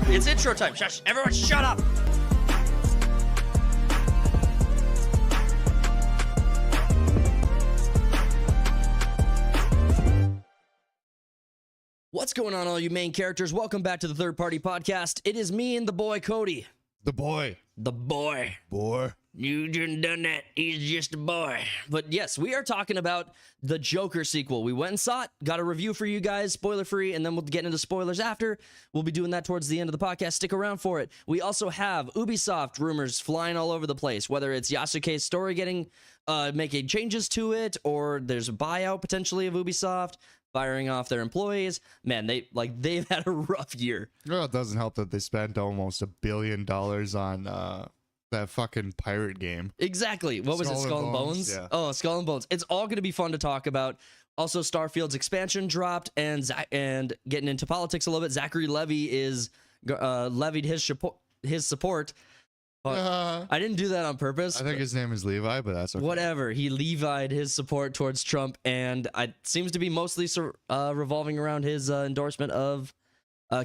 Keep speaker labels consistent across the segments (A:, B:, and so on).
A: It's intro time. Shush. Everyone shut up. What's going on, all you main characters? Welcome back to the Third Party Podcast. It is me and the boy, Cody.
B: The boy.
A: The boy.
B: Boy.
A: You done done that. He's just a boy. But yes, we are talking about the Joker sequel. We went and saw it, got a review for you guys, spoiler free, and then we'll get into spoilers after. We'll be doing that towards the end of the podcast. Stick around for it. We also have Ubisoft rumors flying all over the place, whether it's Yasuke's story getting making changes to it, or there's a buyout potentially of Ubisoft firing off their employees. Man, they've had a rough year.
B: Well, it doesn't help that they spent almost $1 billion on that fucking pirate game.
A: Exactly. What was it? Skull and Bones?
B: Yeah.
A: Oh, Skull and Bones. It's all going to be fun to talk about. Also, Starfield's expansion dropped, and getting into politics a little bit, Zachary Levi is levied his support. I didn't do that on purpose.
B: I think his name is Levi, but that's okay.
A: Whatever. He Levi'd his support towards Trump, and it seems to be mostly revolving around his endorsement of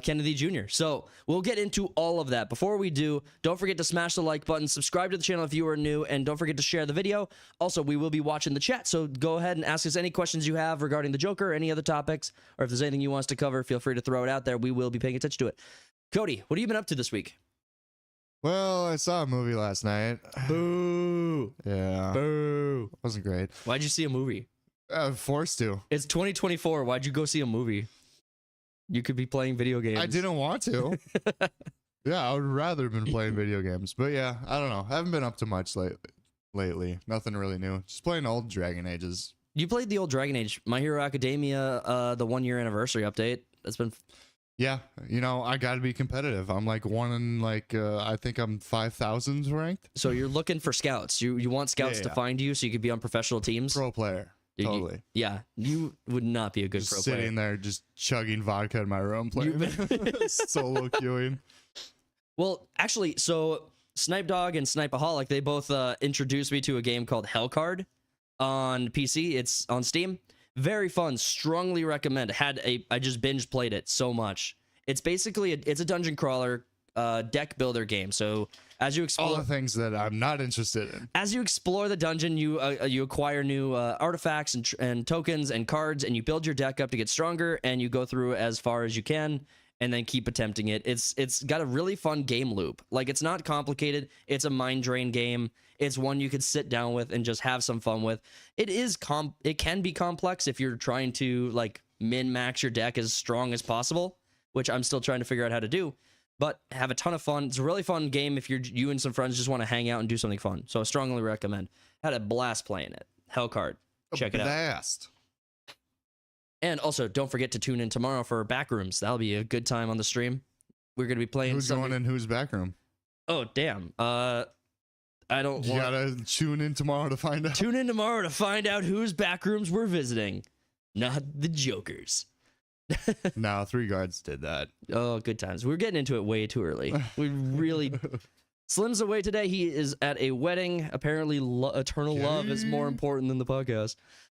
A: Kennedy Jr. So we'll get into all of that. Before we do, don't forget to smash the like button, subscribe to the channel if you are new, and don't forget to share the video. Also, we will be watching the chat, so go ahead and ask us any questions you have regarding the Joker or any other topics, or if there's anything you want us to cover, feel free to throw it out there. We will be paying attention to it. Cody, what have you been up to this week?
B: Well, I saw a movie last night.
A: Boo.
B: Yeah.
A: Boo.
B: Wasn't great.
A: Why'd you see a movie?
B: Forced to.
A: It's 2024. Why'd you go see a movie? You could be playing video games.
B: I didn't want to. Yeah, I would rather have been playing video games. But yeah, I don't know. I haven't been up to much lately. Nothing really new. Just playing old Dragon Ages.
A: You played the old Dragon Age, My Hero Academia, the 1 year anniversary update. That's been...
B: Yeah, you know, I got to be competitive. I'm like I think I'm 5,000 ranked.
A: So you're looking for scouts. You want scouts to find you so you could be on professional teams?
B: Pro player. Totally.
A: You would not be a good
B: just
A: pro player.
B: Sitting there just chugging vodka in my room playing solo queuing.
A: Well, actually, so Snipe Dog and Snipeaholic, they both introduced me to a game called Hellcard on PC. It's on Steam. Very fun. Strongly recommend. I just binge played it so much. It's basically it's a dungeon crawler deck builder game. So as you explore
B: all the things that I'm not interested in,
A: as you explore the dungeon, you acquire new artifacts and tokens and cards, and you build your deck up to get stronger. And you go through as far as you can, and then keep attempting it. It's got a really fun game loop. Like, it's not complicated. It's a mind drain game. It's one you could sit down with and just have some fun with. It can be complex if you're trying to like min-max your deck as strong as possible, which I'm still trying to figure out how to do. But have a ton of fun. It's a really fun game if you and some friends just want to hang out and do something fun. So I strongly recommend. Had a blast playing it. Hellcard. Check it out.
B: Blast.
A: And also, don't forget to tune in tomorrow for Backrooms. That'll be a good time on the stream. We're going to be playing...
B: Who's going in whose backroom?
A: Oh, damn. I don't
B: You gotta tune in tomorrow to find out.
A: Tune in tomorrow to find out whose backrooms we're visiting. Not the Jokers.
B: No, 3 guards did that.
A: Oh, good times. We're getting into it way too early. We really... Slim's away today. He is at a wedding. Apparently, eternal love is more important than the podcast.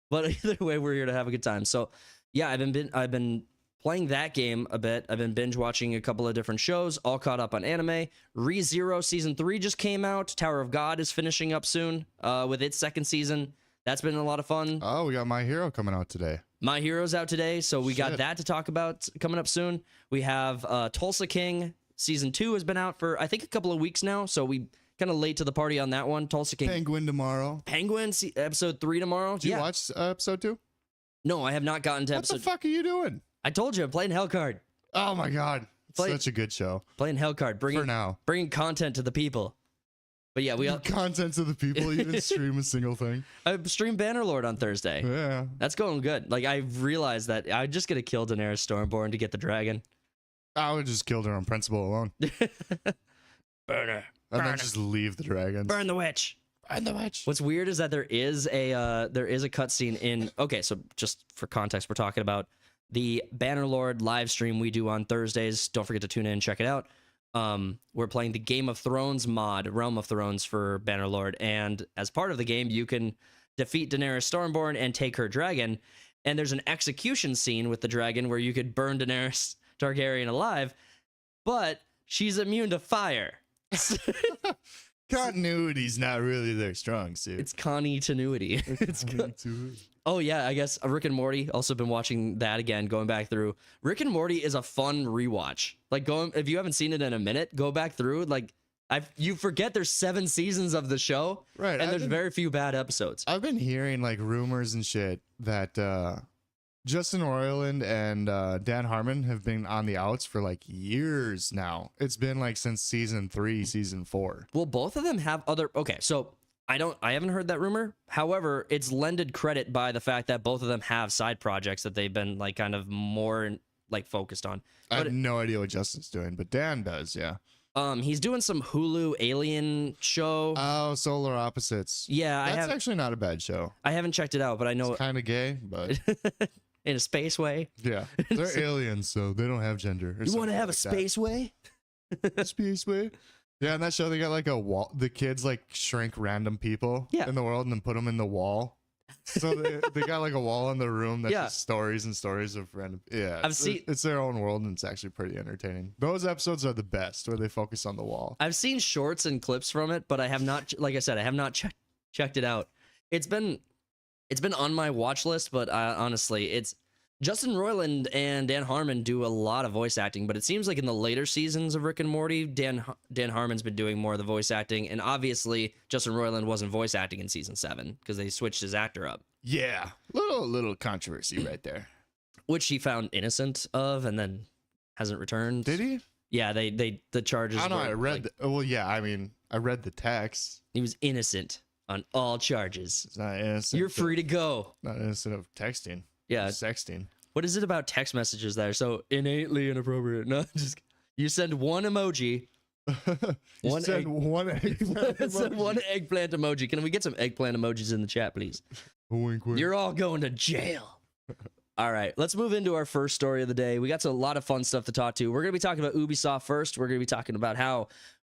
A: But either way, we're here to have a good time. So, yeah, I've been playing that game a bit. I've been binge watching a couple of different shows, all caught up on anime. ReZero Season 3 just came out. Tower of God is finishing up soon with its 2nd season. That's been a lot of fun.
B: Oh, we got My Hero coming out today.
A: My Hero's out today, so we got that to talk about coming up soon. We have Tulsa King Season 2 has been out for, I think, a couple of weeks now, so we kind of late to the party on that one. Tulsa King.
B: Penguin tomorrow.
A: Penguin, episode 3 tomorrow.
B: Did you watch episode 2?
A: No, I have not gotten to episode...
B: What the fuck are you doing?
A: I told you, I'm playing Hellcard.
B: Oh my god. Such a good show.
A: Playing Hellcard. Bringing content to the people. But yeah, we...
B: Content to the people? You didn't stream a single thing?
A: I streamed Bannerlord on Thursday.
B: Yeah.
A: That's going good. Like, I realized that I'm just going to kill Daenerys Stormborn to get the dragon.
B: I would just kill her on principle alone.
A: Burn her.
B: And then just leave the dragons.
A: Burn the witch.
B: Burn the witch.
A: What's weird is that there is a cutscene in... Okay, so just for context, we're talking about the Bannerlord live stream we do on Thursdays. Don't forget to tune in and check it out. We're playing the Game of Thrones mod, Realm of Thrones for Bannerlord, and as part of the game, you can defeat Daenerys Stormborn and take her dragon, and there's an execution scene with the dragon where you could burn Daenerys Targaryen alive, but she's immune to fire.
B: Continuity's not really their strong suit.
A: It's continuity. Oh yeah, I guess Rick and Morty. Also been watching that again, going back through. Rick and Morty is a fun rewatch. Like if you haven't seen it in a minute, go back through. Like you forget there's 7 seasons of the show,
B: right?
A: And there's very few bad episodes.
B: I've been hearing like rumors and shit that Justin Roiland and Dan Harmon have been on the outs for like years now. It's been like since season 3, season 4.
A: Well, both of them have other. Okay, so I haven't heard that rumor. However, it's lended credit by the fact that both of them have side projects that they've been like kind of more like focused on.
B: I have no idea what Justin's doing, but Dan does, yeah.
A: He's doing some Hulu alien show.
B: Oh, Solar Opposites.
A: Yeah,
B: that's actually not a bad show.
A: I haven't checked it out, but I know
B: it's kind of gay, but
A: in a space way.
B: Yeah, they're aliens, so they don't have gender.
A: You want to have a space way?
B: Space way. Yeah, in that show they got like a wall. The kids like shrink random people in the world and then put them in the wall. So they got like a wall in the room that's just stories and stories of random. Yeah, it's their own world and it's actually pretty entertaining. Those episodes are the best where they focus on the wall.
A: I've seen shorts and clips from it, but I have not. Like I said, I have not checked it out. It's been on my watch list, but honestly, it's Justin Roiland and Dan Harmon do a lot of voice acting, but it seems like in the later seasons of Rick and Morty, Dan Harmon's been doing more of the voice acting, and obviously Justin Roiland wasn't voice acting in season 7 because they switched his actor up.
B: Yeah, little controversy right there,
A: which he found innocent of, and then hasn't returned.
B: Did he?
A: Yeah, the charges.
B: I don't know. I read. Well, yeah. I mean, I read the text.
A: He was innocent on all charges.
B: It's not innocent.
A: You're free to go.
B: Not innocent of texting.
A: Yeah,
B: sexting.
A: What is it about text messages that are so innately inappropriate? No, just you send one emoji.
B: Send one eggplant emoji.
A: Send one eggplant emoji. Can we get some eggplant emojis in the chat, please?
B: Wink, wink.
A: You're all going to jail. All right, let's move into our first story of the day. We got a lot of fun stuff to talk to. We're going to be talking about Ubisoft first. We're going to be talking about how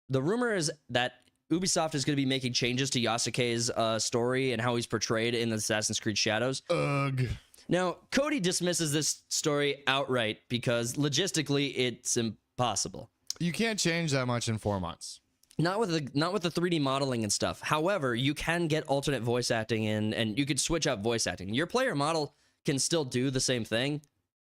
A: the rumor is that Ubisoft is going to be making changes to Yasuke's story and how he's portrayed in the Assassin's Creed Shadows.
B: Ugh.
A: Now, Cody dismisses this story outright because logistically it's impossible.
B: You can't change that much in 4 months.
A: Not with the 3D modeling and stuff. However, you can get alternate voice acting in, and you could switch up voice acting. Your player model can still do the same thing,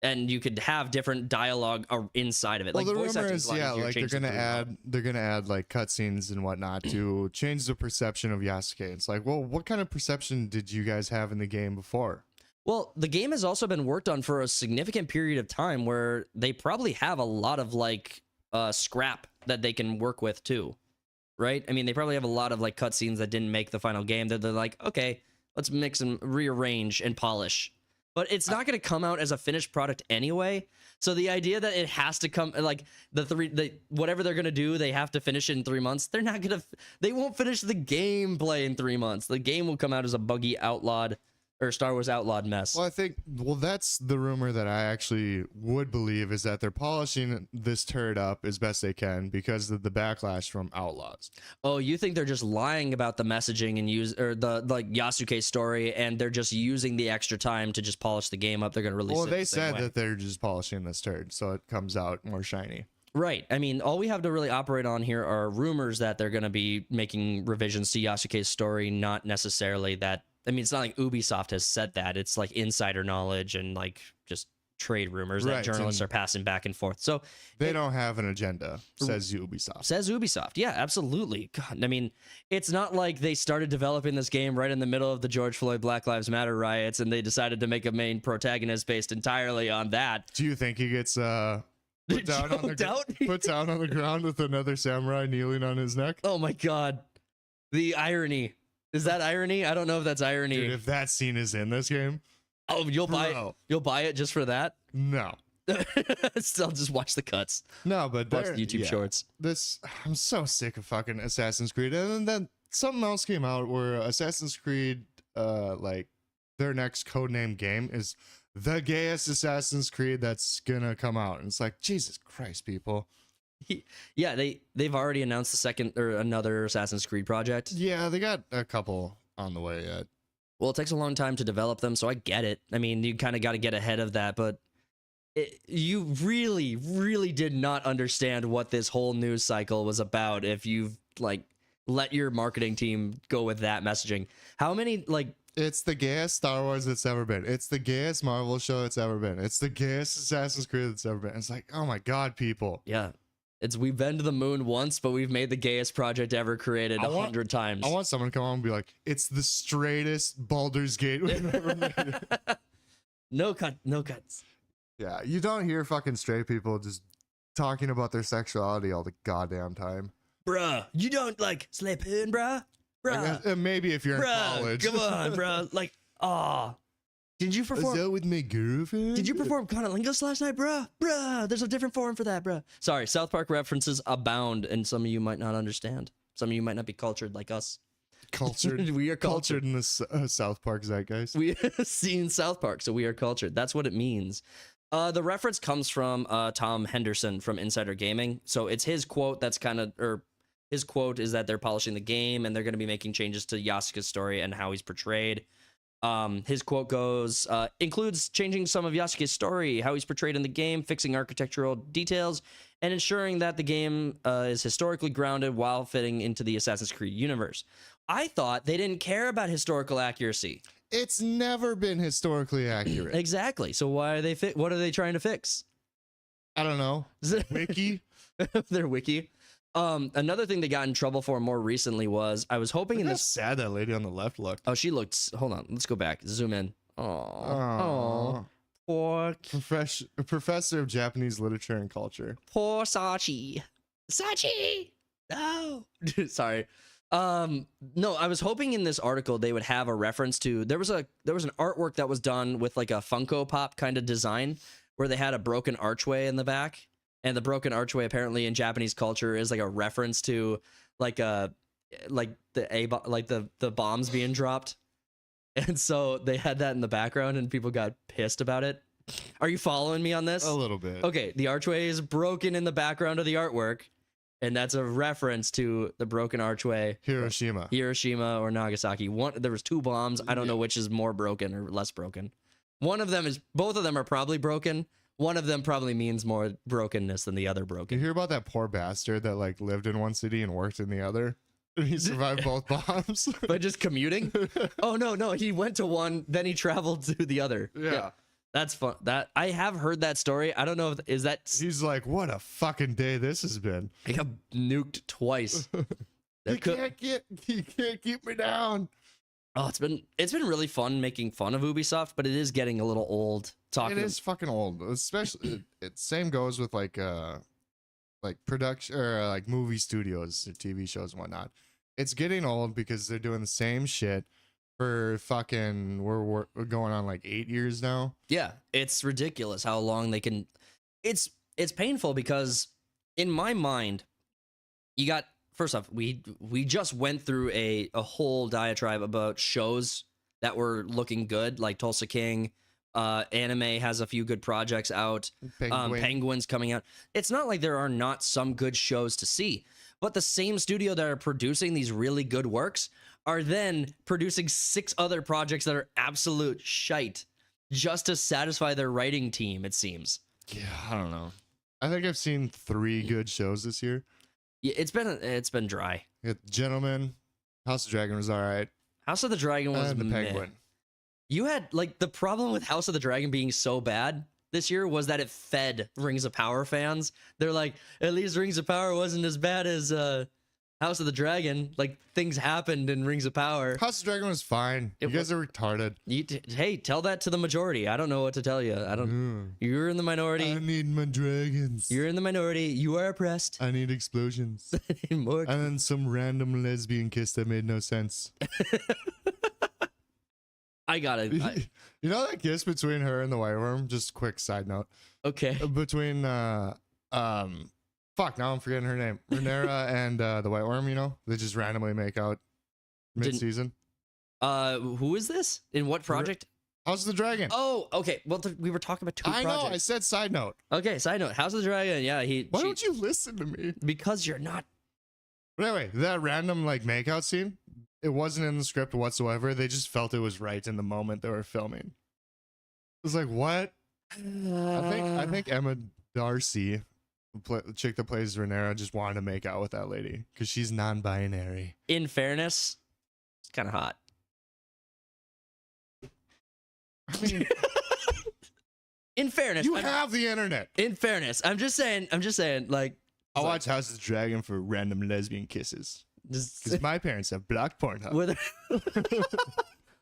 A: and you could have different dialogue inside of it.
B: Well,
A: like
B: the
A: voice
B: rumor is, like they're gonna add like cutscenes and whatnot to change the perception of Yasuke. It's like, well, what kind of perception did you guys have in the game before?
A: Well, the game has also been worked on for a significant period of time where they probably have a lot of like scrap that they can work with too, right? I mean, they probably have a lot of like cutscenes that didn't make the final game that they're like, okay, let's mix and rearrange and polish. But it's not going to come out as a finished product anyway. So the idea that it has to come like whatever they're going to do, they have to finish it in 3 months. They won't finish the gameplay in 3 months. The game will come out as a buggy outlawed or Star Wars outlawed mess.
B: Well, that's the rumor that I actually would believe is that they're polishing this turd up as best they can because of the backlash from Outlaws.
A: Oh, you think they're just lying about the messaging and the like Yasuke story, and they're just using the extra time to just polish the game up? They're going to release it.
B: Well, they said that they're just polishing this turd so it comes out more shiny.
A: Right. I mean, all we have to really operate on here are rumors that they're going to be making revisions to Yasuke's story, not necessarily that. I mean, it's not like Ubisoft has said that. It's like insider knowledge and like just trade rumors that journalists are passing back and forth. So
B: they don't have an agenda, says Ubisoft.
A: Says Ubisoft. Yeah, absolutely. God, I mean, it's not like they started developing this game right in the middle of the George Floyd Black Lives Matter riots and they decided to make a main protagonist based entirely on that.
B: Do you think he gets put down on the ground with another samurai kneeling on his neck?
A: Oh my God. The irony. Is that irony? I don't know if that's irony.
B: Dude, if that scene is in this game,
A: you'll buy it. You'll buy it just for that?
B: No.
A: Still just watch the cuts.
B: No, but
A: watch the YouTube shorts.
B: I'm so sick of fucking Assassin's Creed. And then something else came out where Assassin's Creed, like their next codename game is the gayest Assassin's Creed that's gonna come out. And it's like, Jesus Christ, people.
A: Yeah, they've already announced the second or another Assassin's Creed project.
B: Yeah, they got a couple on the way yet.
A: Well, it takes a long time to develop them, so I get it. I mean, you kind of got to get ahead of that, but you really did not understand what this whole news cycle was about if you've like let your marketing team go with that messaging. How many like
B: it's the gayest Star Wars that's ever been. It's the gayest Marvel show that's ever been. It's the gayest Assassin's Creed that's ever been. It's like, oh my god, people.
A: Yeah. We've been to the moon once, but we've made the gayest project ever created 100 times.
B: I want someone to come on and be like, it's the straightest Baldur's Gate we've ever made.
A: No cuts.
B: Yeah, you don't hear fucking straight people just talking about their sexuality all the goddamn time.
A: Bruh, you don't like slipping, bruh? Bruh.
B: Maybe if you're in college.
A: Come on, bruh. Like, did you perform?
B: Is that with my girlfriend?
A: Did you perform Conolingus last night, bruh? Bruh, there's a different forum for that, bruh. Sorry, South Park references abound, and some of you might not understand. Some of you might not be cultured like us.
B: Cultured.
A: We are cultured
B: in this South Park zeitgeist.
A: We have seen South Park, so we are cultured. That's what it means. The reference comes from Tom Henderson from Insider Gaming. So it's his quote that's his quote is that they're polishing the game and they're going to be making changes to Yasuka's story and how he's portrayed. His quote goes, includes changing some of Yasuke's story, how he's portrayed in the game, fixing architectural details, and ensuring that the game is historically grounded while fitting into the Assassin's Creed universe. I thought they didn't care about historical accuracy.
B: It's never been historically accurate.
A: Exactly. So why are they what are they trying to fix?
B: I don't know. Wiki?
A: Their wiki. Another thing they got in trouble for more recently was I was hoping in this.
B: Sad that lady on the left looked.
A: Oh, she looked. Hold on, let's go back. Zoom in. Oh, poor
B: professor of Japanese literature and culture.
A: Poor Sachi. Sachi. No. Sorry. No, I was hoping in this article they would have a reference to there was an artwork that was done with like a Funko Pop kind of design where they had a broken archway in the back. And the broken archway apparently in Japanese culture is like a reference to like the bombs being dropped. And so they had that in the background and people got pissed about it. Are you following me on this?
B: A little bit.
A: Okay, the archway is broken in the background of the artwork, and that's a reference to the broken archway.
B: Hiroshima
A: or Nagasaki. There was two bombs. I don't know which is more broken or less broken. Both of them are probably broken. One of them probably means more brokenness than the other broken.
B: You hear about that poor bastard that like lived in one city and worked in the other? He survived both bombs.
A: By just commuting? Oh, no. He went to one, then he traveled to the other.
B: Yeah.
A: That's fun. I have heard that story. I don't know if is that.
B: He's like, what a fucking day this has been.
A: I got nuked twice.
B: He can't keep me down.
A: Oh, it's been really fun making fun of Ubisoft, but it is getting a little old.
B: It is fucking old, especially. It same goes with like production or like movie studios or TV shows and whatnot. It's getting old because they're doing the same shit for fucking we're going on like 8 years now.
A: Yeah, it's ridiculous how long they can. It's painful because in my mind, you got. First off, we just went through a whole diatribe about shows that were looking good, like Tulsa King. Anime has a few good projects out. Penguin's coming out. It's not like there are not some good shows to see, but the same studio that are producing these really good works are then producing 6 other projects that are absolute shite just to satisfy their writing team, it seems.
B: Yeah, I don't know. I think I've seen 3 good shows this year.
A: Yeah, it's been dry.
B: Gentlemen, House of Dragon was all right.
A: House of the Dragon was
B: the Penguin.
A: You had like the problem with House of the Dragon being so bad this year was that it fed Rings of Power fans. They're like, at least Rings of Power wasn't as bad as House of the Dragon. Like things happened in Rings of Power.
B: House of Dragon was fine. You guys are retarded.
A: Hey, tell that to the majority. I don't know what to tell you. You're in the minority.
B: I need my dragons.
A: You're in the minority. You are oppressed.
B: I need explosions. And then some random lesbian kiss that made no sense.
A: I got it.
B: You know that kiss between her and the White Worm? Just quick side note.
A: Okay.
B: Between fuck, now I'm forgetting her name. Rhaenyra and the White Worm, you know? They just randomly make out mid-season.
A: Who is this? In what project?
B: House of the Dragon.
A: Oh, okay. Well, we were talking about 2 projects.
B: I know. I said side note.
A: Okay, side note. House of the Dragon. Yeah,
B: Why don't you listen to me?
A: Because you're not.
B: But anyway, that random like makeout scene, it wasn't in the script whatsoever. They just felt it was right in the moment they were filming. It was like, what? I think Emma Darcy, the chick that plays Rhaenyra, just wanted to make out with that lady because she's non-binary.
A: In fairness, it's kind of hot.
B: I mean,
A: in fairness,
B: you have the internet.
A: In fairness, I'm just saying, like,
B: I watch House of the Dragon for random lesbian kisses because my parents have blocked Pornhub.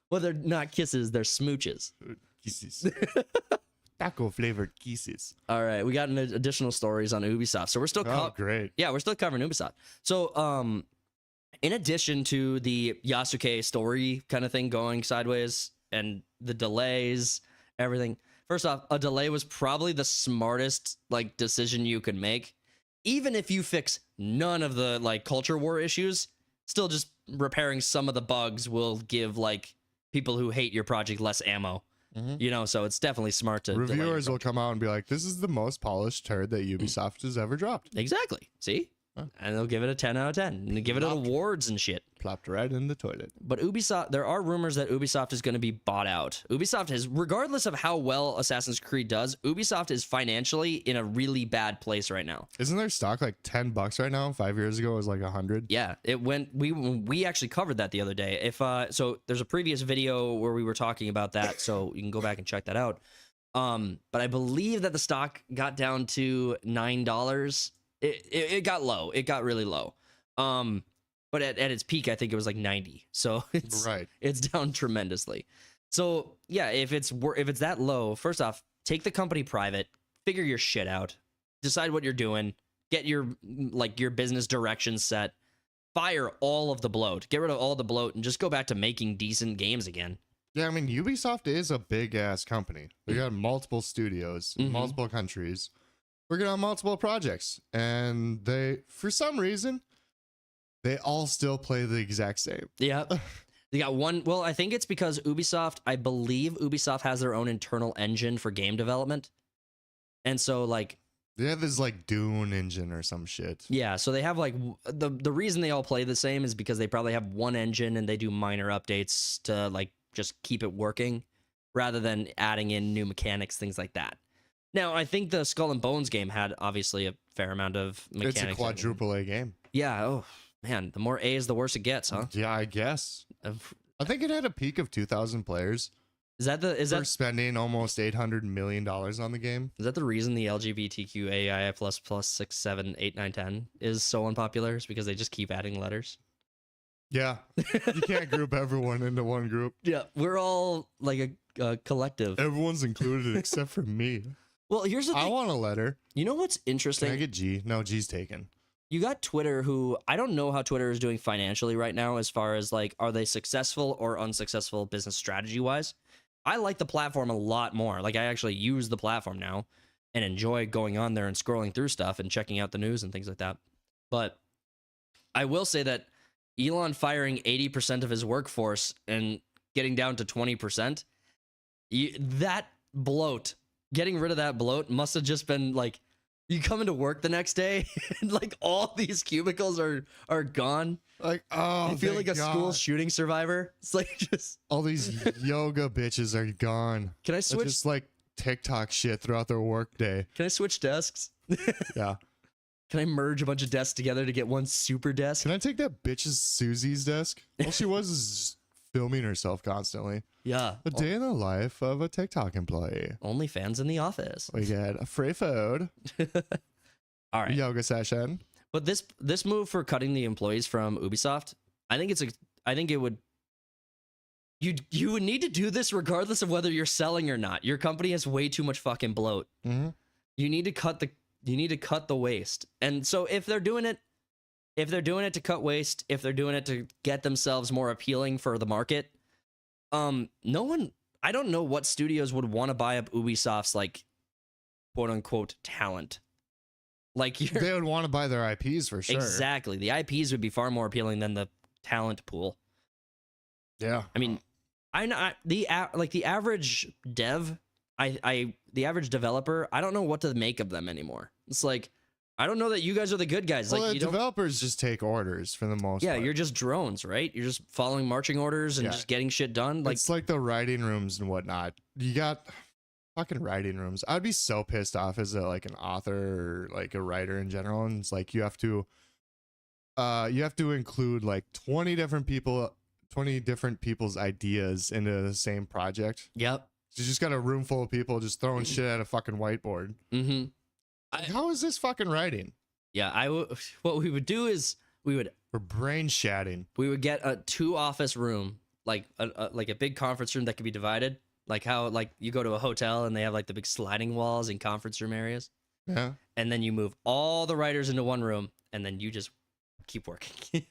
A: Well, they're not kisses, they're smooches.
B: Kisses. Taco flavored kisses.
A: All right, we got additional stories on Ubisoft, so we're still
B: great.
A: Yeah, we're still covering Ubisoft. So, in addition to the Yasuke story kind of thing going sideways and the delays, everything. First off, a delay was probably the smartest like decision you could make. Even if you fix none of the like culture war issues, still just repairing some of the bugs will give like people who hate your project less ammo. You know, so it's definitely smart to
B: reviewers will come out and be like, this is the most polished turd that Ubisoft has ever dropped.
A: Exactly. See? And they'll give it a 10 out of 10 and they give it awards and shit.
B: Plopped right in the toilet.
A: But Ubisoft, there are rumors that Ubisoft is going to be bought out. Ubisoft has, regardless of how well Assassin's Creed does, Ubisoft is financially in a really bad place right now.
B: Isn't their stock like $10 right now? 5 years ago it was like 100.
A: Yeah, it went. We actually covered that the other day. If so there's a previous video where we were talking about that, so you can go back and check that out. But I believe that the stock got down to $9. It got low. It got really low. But at its peak, I think it was like 90. So it's down tremendously. So yeah, if it's that low, first off, take the company private, figure your shit out, decide what you're doing, get your business direction set, fire all of the bloat, get rid of all the bloat, and just go back to making decent games again.
B: Yeah, I mean, Ubisoft is a big ass company. They got multiple studios in multiple countries, working on multiple projects, and they, for some reason, they all still play the exact same.
A: Yeah. They got one. Well, I think it's because I believe Ubisoft has their own internal engine for game development. And so like,
B: they have this like Dune engine or some shit.
A: Yeah. So they have like the reason they all play the same is because they probably have one engine and they do minor updates to like just keep it working rather than adding in new mechanics, things like that. Now, I think the Skull and Bones game had obviously a fair amount of mechanics.
B: It's a quadruple A game.
A: Yeah. Oh, man. The more A's, the worse it gets, huh?
B: Yeah, I guess. I think it had a peak of 2,000 players.
A: Is that
B: spending almost $800 million on the game?
A: Is that the reason the LGBTQAI plus 6, 7, 8, 9, 10 is so unpopular? Is because they just keep adding letters?
B: Yeah. You can't group everyone into one group.
A: Yeah. We're all like a collective.
B: Everyone's included except for me.
A: Well, here's the thing.
B: I want a letter.
A: You know what's interesting?
B: Can I get G? No, G's taken.
A: You got Twitter, who I don't know how Twitter is doing financially right now as far as like, are they successful or unsuccessful business strategy wise? I like the platform a lot more. Like, I actually use the platform now and enjoy going on there and scrolling through stuff and checking out the news and things like that. But I will say that Elon firing 80% of his workforce and getting down to 20%, that bloat, getting rid of that bloat must have just been like, you come into work the next day and like all these cubicles are gone.
B: Like, oh,
A: you feel like a school shooting survivor. It's like just
B: all these yoga bitches are gone.
A: Can I switch?
B: Just like TikTok shit throughout their work day.
A: Can I switch desks?
B: Yeah.
A: Can I merge a bunch of desks together to get one super desk?
B: Can I take that bitch's Susie's desk? All she was is filming herself constantly.
A: Yeah.
B: A day in the life of a TikTok employee.
A: Only fans in the office.
B: We get a free food.
A: All right.
B: Yoga session.
A: But this move for cutting the employees from Ubisoft, I think it would. You would need to do this regardless of whether you're selling or not. Your company has way too much fucking bloat.
B: Mm-hmm.
A: You need to cut the waste. And so if they're doing it to cut waste, if they're doing it to get themselves more appealing for the market, I don't know what studios would want to buy up Ubisoft's like quote unquote talent. Like
B: they would want to buy their IPs for sure.
A: Exactly. The IPs would be far more appealing than the talent pool.
B: Yeah.
A: I mean, the average dev, the average developer, I don't know what to make of them anymore. It's like, I don't know that you guys are the good guys.
B: Well,
A: like
B: the developers just take orders for the most part.
A: Yeah, you're just drones, right? You're just following marching orders and just getting shit done. Like,
B: it's like the writing rooms and whatnot. You got Fucking writing rooms. I'd be so pissed off as a like an author or like a writer in general, and it's like you have to include like 20 different people's ideas into the same project.
A: Yep.
B: So you just got a room full of people just throwing shit at a fucking whiteboard.
A: Mm-hmm.
B: How is this fucking writing?
A: Yeah, what we would do is
B: we're brain shatting.
A: We would get a 2-office room, like a big conference room that could be divided. Like how like you go to a hotel and they have like the big sliding walls in conference room areas.
B: Yeah.
A: And then you move all the writers into one room and then you just keep working.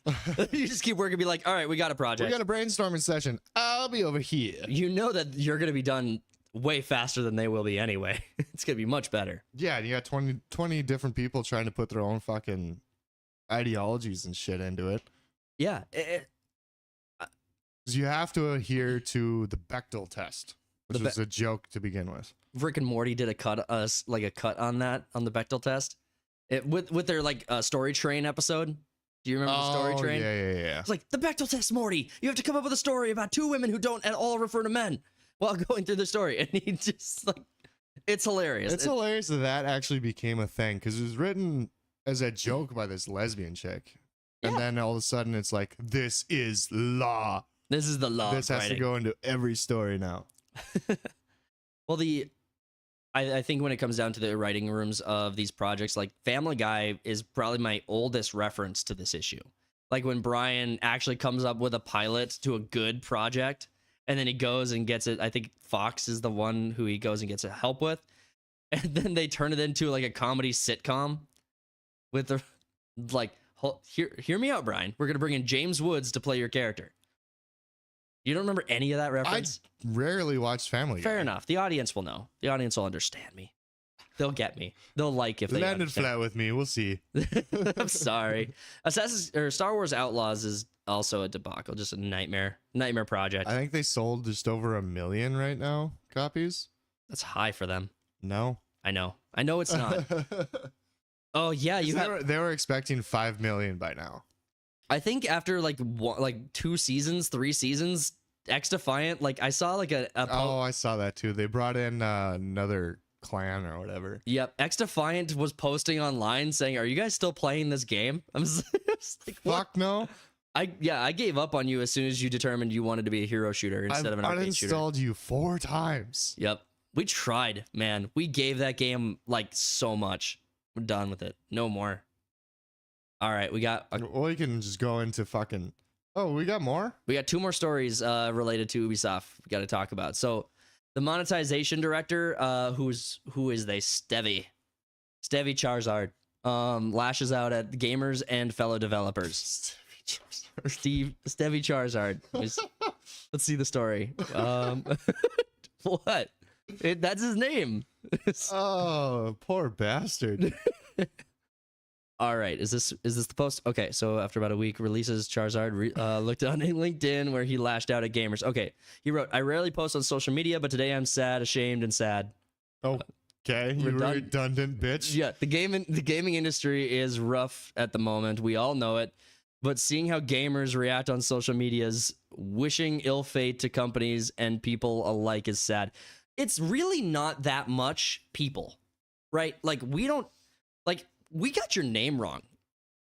A: You just keep working, be like, all right, we got a project.
B: We got a brainstorming session. I'll be over here.
A: You know that you're going to be done way faster than they will be anyway. It's going to be much better.
B: Yeah, and you got 20 different people trying to put their own fucking ideologies and shit into it.
A: Yeah.
B: You have to adhere to the Bechdel test, which was a joke to begin with.
A: Rick and Morty did a cut on that, on the Bechdel test. With their like story train episode. Do you remember the story train?
B: Yeah.
A: It's like, the Bechdel test, Morty. You have to come up with a story about 2 women who don't at all refer to men while going through the story. And he just like, it's hilarious.
B: It's hilarious that actually became a thing because it was written as a joke by this lesbian chick. Yeah. And then all of a sudden it's like, this is law.
A: This is the law.
B: This has to go into every story now.
A: Well, I think when it comes down to the writing rooms of these projects, like Family Guy is probably my oldest reference to this issue. Like when Brian actually comes up with a pilot to a good project and then he goes and gets it. I think Fox is the one who he goes and gets help with. And then they turn it into like a comedy sitcom with the like, hear me out, Brian. We're going to bring in James Woods to play your character. You don't remember any of that reference?
B: I rarely watched Family Guy.
A: Fair enough. The audience will know. The audience will understand me. They'll get me. They'll like if they
B: landed flat with me. We'll see.
A: I'm sorry. Star Wars Outlaws is also a debacle. Just a nightmare project.
B: I think they sold just over 1 million right now copies.
A: That's high for them.
B: No,
A: I know it's not. Oh yeah,
B: they were expecting 5 million by now.
A: I think after like 2 seasons, 3 seasons, X Defiant, like I saw like
B: I saw that too. They brought in another clan or whatever.
A: Yep. X Defiant was posting online saying, "Are you guys still playing this game?" I was like,
B: "Fuck no."
A: I gave up on you as soon as you determined you wanted to be a hero shooter instead of an arcade shooter.
B: I uninstalled you 4 times.
A: Yep. We tried, man. We gave that game like so much. We're done with it. No more. All right, we got.
B: Well, you can just go into fucking. Oh, we got more.
A: We got 2 more stories related to Ubisoft. We got to talk about. So, the monetization director, who is they? Stevie Charizard, lashes out at gamers and fellow developers. Stevie Charizard. Let's see the story. What? That's his name.
B: Oh, poor bastard.
A: All right, is this the post? Okay, so after about a week, releases Charizard looked on LinkedIn where he lashed out at gamers. Okay, he wrote, "I rarely post on social media, but today I'm sad, ashamed, and sad."
B: Okay, you redundant bitch.
A: Yeah, the gaming industry is rough at the moment. We all know it, but seeing how gamers react on social media's wishing ill fate to companies and people alike is sad. It's really not that much people, right? Like we got your name wrong.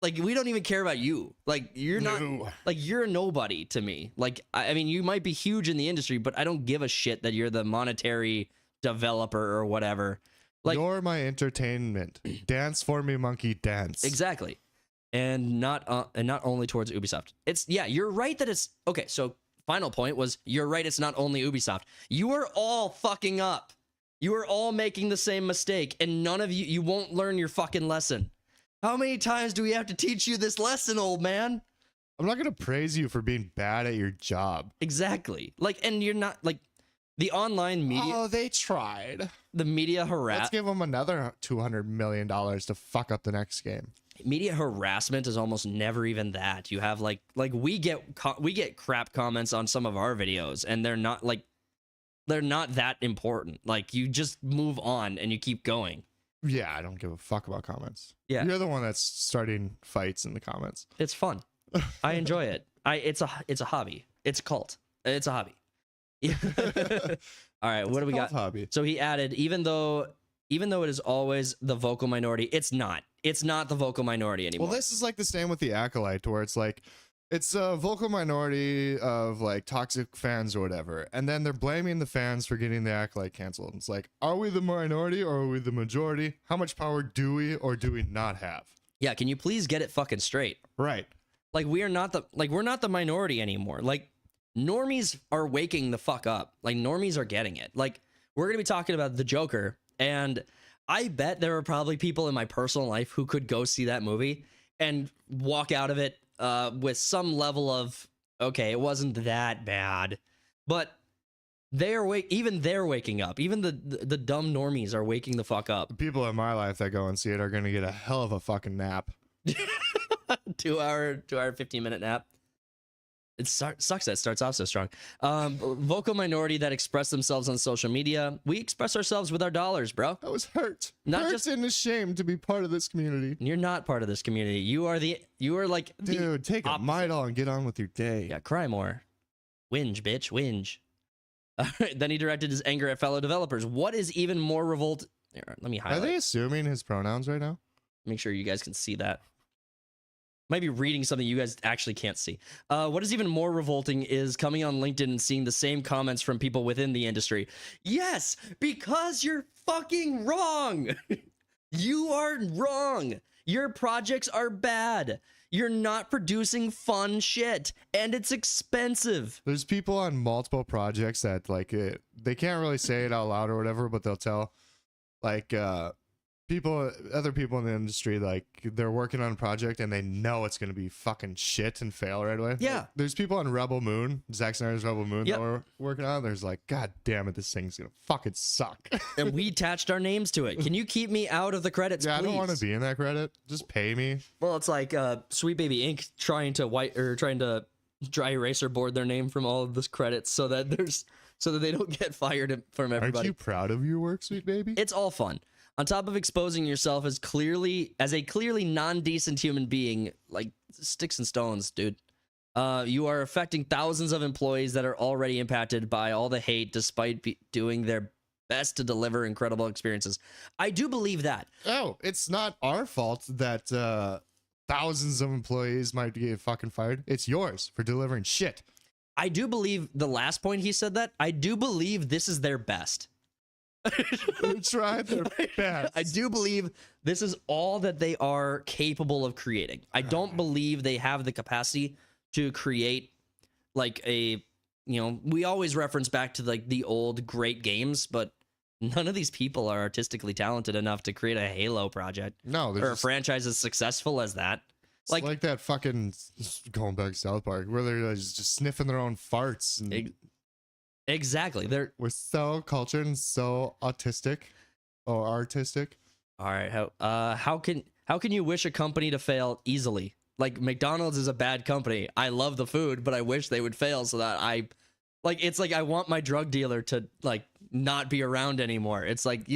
A: Like, we don't even care about you. Like, you're not, like, you're a nobody to me. Like, I mean, you might be huge in the industry, but I don't give a shit that you're the monetary developer or whatever. Like,
B: you're my entertainment. Dance for me, monkey, dance.
A: Exactly. And not only towards Ubisoft. You're right that it's, okay, so final point was, you're right, it's not only Ubisoft. You are all fucking up. You are all making the same mistake, and none of you won't learn your fucking lesson. How many times do we have to teach you this lesson, old man?
B: I'm not going to praise you for being bad at your job.
A: Exactly. Like, and you're not, like, the online media.
B: Oh, they tried.
A: The media
B: Let's give them another $200 million to fuck up the next game.
A: Media harassment is almost never even that. You have, like we get crap comments on some of our videos, and they're not that important. Like, you just move on and you keep going.
B: Yeah, I don't give a fuck about comments.
A: Yeah,
B: you're the one that's starting fights in the comments.
A: It's fun. I enjoy it. It's a hobby. It's a cult. It's a hobby. Yeah. All right, what do we got?
B: Hobby.
A: So he added, even though it is always the vocal minority, it's not the vocal minority anymore.
B: Well, this is like the same with the Acolyte, where it's like it's a vocal minority of like toxic fans or whatever, and then they're blaming the fans for getting the Acolyte canceled. It's like, are we the minority or are we the majority? How much power do we or do we not have?
A: Yeah, can you please get it fucking straight?
B: Right.
A: Like, we're not the minority anymore. Like, normies are waking the fuck up. Like, normies are getting it. Like, we're gonna be talking about the Joker, and I bet there are probably people in my personal life who could go see that movie and walk out of it with some level of, okay, it wasn't that bad, but they're waking up. Even the dumb normies are waking the fuck up.
B: The people in my life that go and see it are gonna get a hell of a fucking nap.
A: 2 hour 15-minute nap. It sucks that it starts off so strong. Vocal minority that express themselves on social media. We express ourselves with our dollars, bro.
B: I was hurt.
A: Not
B: hurt
A: just
B: and ashamed to be part of this community.
A: You're not part of this community. You are like,
B: dude, take a Midol and get on with your day.
A: Yeah, cry more. Whinge, bitch, whinge. Then he directed his anger at fellow developers. What is even more revolt? Here, let me highlight.
B: Are they assuming his pronouns right now?
A: Make sure you guys can see that. Might be reading something you guys actually can't see. What is even more revolting is coming on LinkedIn and seeing the same comments from people within the industry. Yes, because you're fucking wrong. You are wrong. Your projects are bad. You're not producing fun shit, and it's expensive.
B: There's people on multiple projects that like they can't really say it out loud or whatever, but they'll tell like other people in the industry, like they're working on a project and they know it's gonna be fucking shit and fail right away.
A: Yeah.
B: Like, there's people on Rebel Moon, Zack Snyder's Rebel Moon,
A: Yep.
B: that we're working on. There's like, God damn it, this thing's gonna fucking suck.
A: And we attached our names to it. Can you keep me out of the credits,
B: Yeah,
A: please?
B: I don't want to be in that credit. Just pay me.
A: Well, it's like Sweet Baby Inc. trying to dry eraser board their name from all of this credits so that they don't get fired from everybody.
B: Aren't you proud of your work, Sweet Baby?
A: It's all fun. On top of exposing yourself as a clearly non-decent human being, like sticks and stones, dude. You are affecting thousands of employees that are already impacted by all the hate, despite doing their best to deliver incredible experiences. I do believe that.
B: Oh, it's not our fault that thousands of employees might get fucking fired. It's yours for delivering shit.
A: I do believe the last point he said that. I do believe this is their best.
B: They tried their best.
A: I do believe this is all that they are capable of creating. I don't believe they have the capacity to create like we always reference back to like the old great games, but none of these people are artistically talented enough to create a Halo project.
B: No,
A: or a franchise as successful as that.
B: It's like that fucking going back to South Park where they're just sniffing their own farts. And
A: exactly.
B: We're so cultured and so autistic or artistic.
A: All right. How can you wish a company to fail easily? Like McDonald's is a bad company. I love the food, but I wish they would fail so that I want my drug dealer to like not be around anymore. It's like,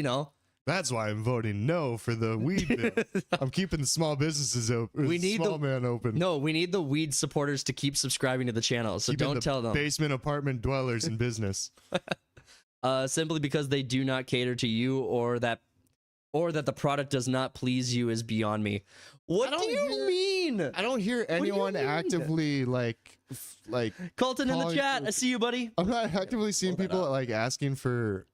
B: That's why I'm voting no for the weed bill. I'm keeping the small businesses open. We need man open.
A: No, we need the weed supporters to keep subscribing to the channel. So don't tell them.
B: Basement apartment dwellers in business.
A: Simply because they do not cater to you or that the product does not please you is beyond me. What do you mean?
B: I don't hear anyone actively like
A: Colton in the chat. I see you, buddy.
B: I'm not actively seeing people like asking for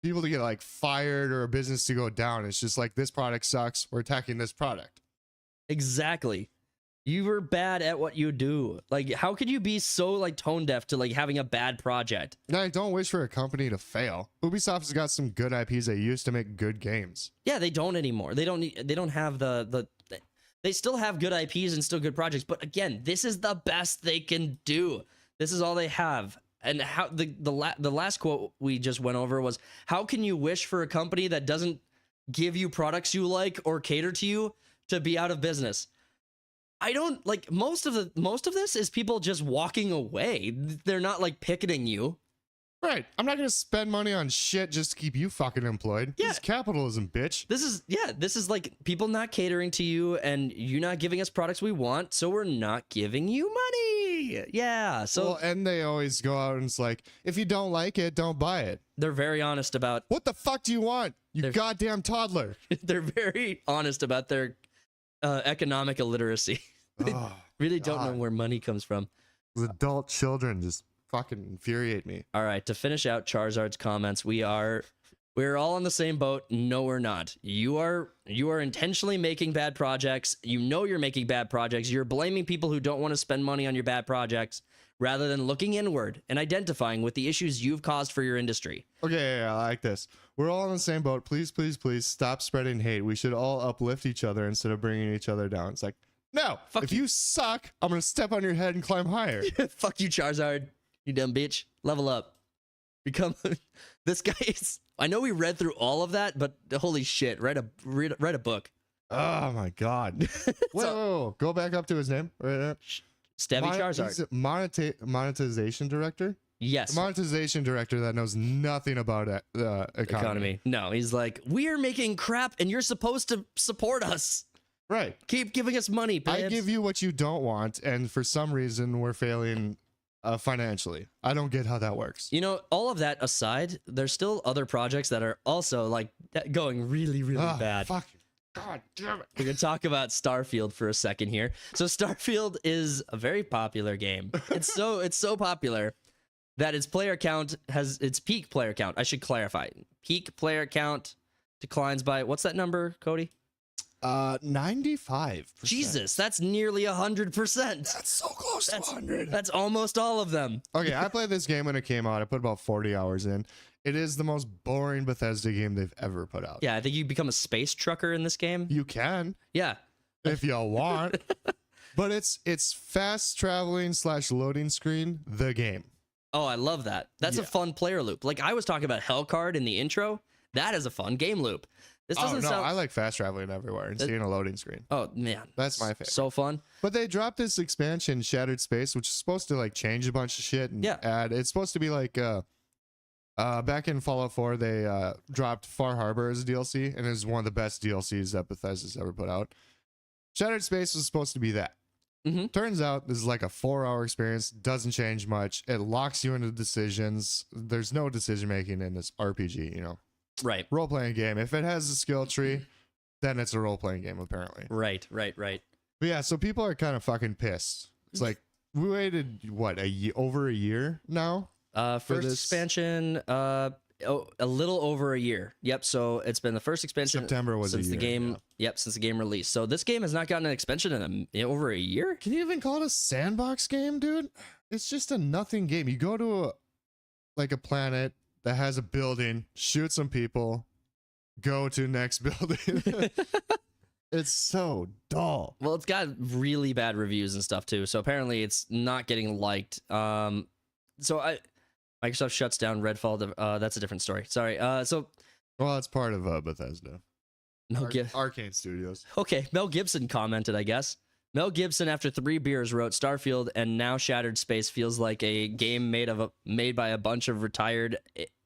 B: people to get like fired or a business to go down. It's just like, this product sucks. We're attacking this product.
A: Exactly. You were bad at what you do. Like, how could you be so like tone deaf to like having a bad project?
B: I don't wish for a company to fail. Ubisoft has got some good IPs that used to make good games.
A: Yeah, they don't anymore. They don't have they still have good IPs and still good projects. But again, this is the best they can do. This is all they have. And how the last quote we just went over was, how can you wish for a company that doesn't give you products you like or cater to you to be out of business? I don't like most of this is people just walking away. They're not like picketing you.
B: Right. I'm not going to spend money on shit just to keep you fucking employed. Yeah. This is capitalism, bitch.
A: This is like people not catering to you and you not giving us products we want, so we're not giving you money. free. Yeah. So
B: well, and they always go out and it's like, if you don't like it, don't buy it.
A: they're very honest about
B: What the fuck do you want, you goddamn toddler?
A: They're very honest about their economic illiteracy. They really don't know where money comes from.
B: Adult children just fucking infuriate me.
A: All right, to finish out Charizard's comments, we're all on the same boat. No, we're not. You are intentionally making bad projects. You know you're making bad projects. You're blaming people who don't want to spend money on your bad projects rather than looking inward and identifying with the issues you've caused for your industry.
B: Okay, yeah, I like this. We're all on the same boat. Please, please, please stop spreading hate. We should all uplift each other instead of bringing each other down. It's like, no, if you suck, I'm going to step on your head and climb higher.
A: Fuck you, Charizard. You dumb bitch. Level up. Become this guy is, I know we read through all of that, but holy shit, write a book.
B: Oh my god. Whoa, go back up to his name right now.
A: Stabby Charizard.
B: He's a monetization director?
A: Yes.
B: A monetization director that knows nothing about economy.
A: No, he's like, we're making crap and you're supposed to support us.
B: Right.
A: Keep giving us money, plebs.
B: I give you what you don't want, and for some reason we're failing financially. I don't get how that works.
A: You know, all of that aside, there's still other projects that are also like going really, really bad.
B: Fuck. God damn it.
A: We're going to talk about Starfield for a second here. So Starfield is a very popular game. It's so popular that its player count has its peak player count. I should clarify. Peak player count declines by, what's that number, Cody?
B: 95%.
A: Jesus, that's nearly 100%.
B: That's so close to 100.
A: That's almost all of them.
B: Okay, I played this game when it came out. I put about 40 hours in. It is the most boring Bethesda game they've ever put out.
A: Yeah, I think you become a space trucker in this game.
B: You can.
A: Yeah.
B: If you want. But it's fast traveling / loading screen, the game.
A: Oh, I love that. That's a fun player loop. Like I was talking about Hellcard in the intro. That is a fun game loop. This doesn't sound...
B: I like fast traveling everywhere and seeing a loading screen.
A: Oh, man.
B: That's my favorite.
A: So fun.
B: But they dropped this expansion, Shattered Space, which is supposed to like change a bunch of shit and add... It's supposed to be like... back in Fallout 4, they dropped Far Harbor as a DLC, and it was one of the best DLCs that Bethesda's ever put out. Shattered Space was supposed to be that. Turns out this is like a 4-hour experience, doesn't change much. It locks you into decisions. There's no decision making in this RPG, you know.
A: Right.
B: Role-playing game. If it has a skill tree, then it's a role-playing game, apparently.
A: Right.
B: But yeah, so people are kind of fucking pissed. It's like, we waited, what, over a year now?
A: For this expansion, a little over a year. Yep. So it's been the first expansion.
B: September was
A: since
B: a year,
A: the game.
B: Yeah.
A: Yep, since the game released. So this game has not gotten an expansion in over a year.
B: Can you even call it a sandbox game, dude? It's just a nothing game. You go to a planet that has a building, shoot some people, go to next building. It's so dull.
A: Well, it's got really bad reviews and stuff too. So apparently it's not getting liked. Microsoft shuts down Redfall. That's a different story. Sorry.
B: Well, it's part of Bethesda. Arcane Studios.
A: Okay, Mel Gibson commented, I guess. Mel Gibson, after 3 beers, wrote Starfield, and now Shattered Space feels like a game made by a bunch of retired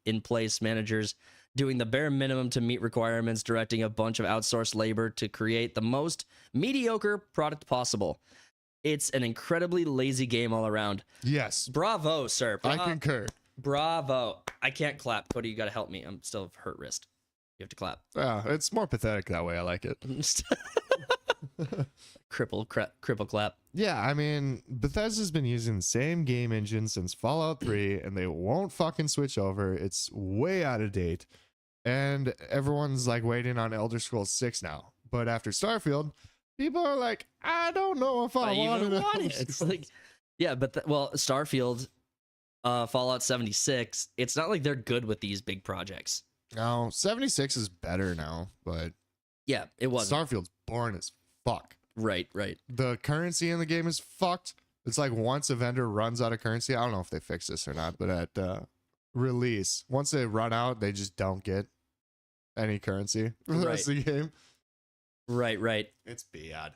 A: in-place managers doing the bare minimum to meet requirements, directing a bunch of outsourced labor to create the most mediocre product possible. It's an incredibly lazy game all around.
B: Yes.
A: Bravo, sir.
B: I concur.
A: Bravo. I can't clap. Cody, you got to help me. I'm still hurt wrist. You have to clap.
B: Yeah, it's more pathetic that way. I like it.
A: Cripple clap.
B: Yeah, I mean, Bethesda's been using the same game engine since Fallout 3, and they won't fucking switch over. It's way out of date. And everyone's like waiting on Elder Scrolls 6 now. But after Starfield, people are like, I don't know if I want it.
A: It's like, yeah, but Starfield, Fallout 76, it's not like they're good with these big projects.
B: No, 76 is better now, but
A: yeah, it was.
B: Starfield's boring as fuck.
A: Right.
B: The currency in the game is fucked. It's like once a vendor runs out of currency, I don't know if they fix this or not, but at release, once they run out, they just don't get any currency for the rest of the game.
A: Right.
B: It's bad.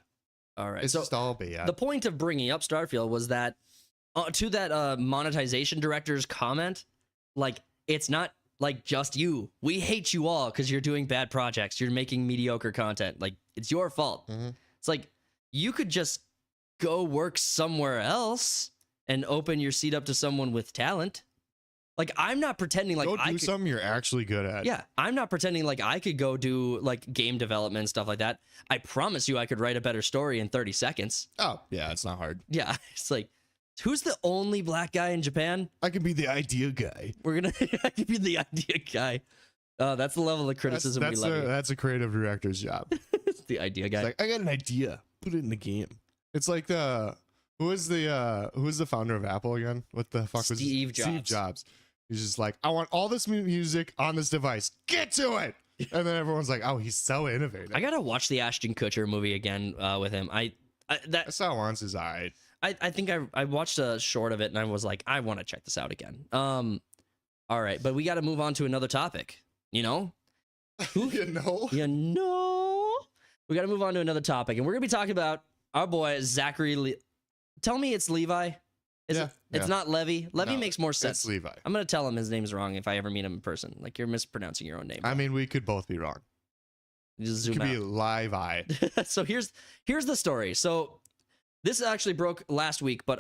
A: All right.
B: It's just all bad.
A: The point of bringing up Starfield was that to that monetization director's comment, like, it's not like just you. We hate you all because you're doing bad projects. You're making mediocre content. Like, it's your fault. It's like, you could just go work somewhere else and open your seat up to someone with talent. Like, I'm not pretending like
B: go do something you're actually good at.
A: Yeah, I'm not pretending like I could go do like game development and stuff like that. I promise you I could write a better story in 30 seconds.
B: Oh, yeah, it's not hard.
A: Yeah, it's like, who's the only black guy in Japan?
B: I can be the idea guy.
A: I could be the idea guy. That's the level of criticism we love.
B: That's a creative director's job.
A: It's the idea guy.
B: It's like, I got an idea. Put it in the game. It's like who is the founder of Apple again? What the fuck was
A: Steve Jobs.
B: Steve Jobs. He's just like, I want all this music on this device. Get to it. And then everyone's like, oh, he's so innovative.
A: I gotta watch the Ashton Kutcher movie again with him. I
B: saw it once. Is alright.
A: I think I watched a short of it and I was like, I want to check this out again. All right, but we got to move on to another topic. You know, we got to move on to another topic, and we're gonna be talking about our boy Zachary. Tell me it's Levi. It's not Levy. Levy makes more sense.
B: It's Levi.
A: I'm gonna tell him his name's wrong if I ever meet him in person. Like, you're mispronouncing your own name.
B: I mean, we could both be wrong.
A: Just zoom
B: it could
A: out.
B: be Levi.
A: So here's the story. So this actually broke last week, but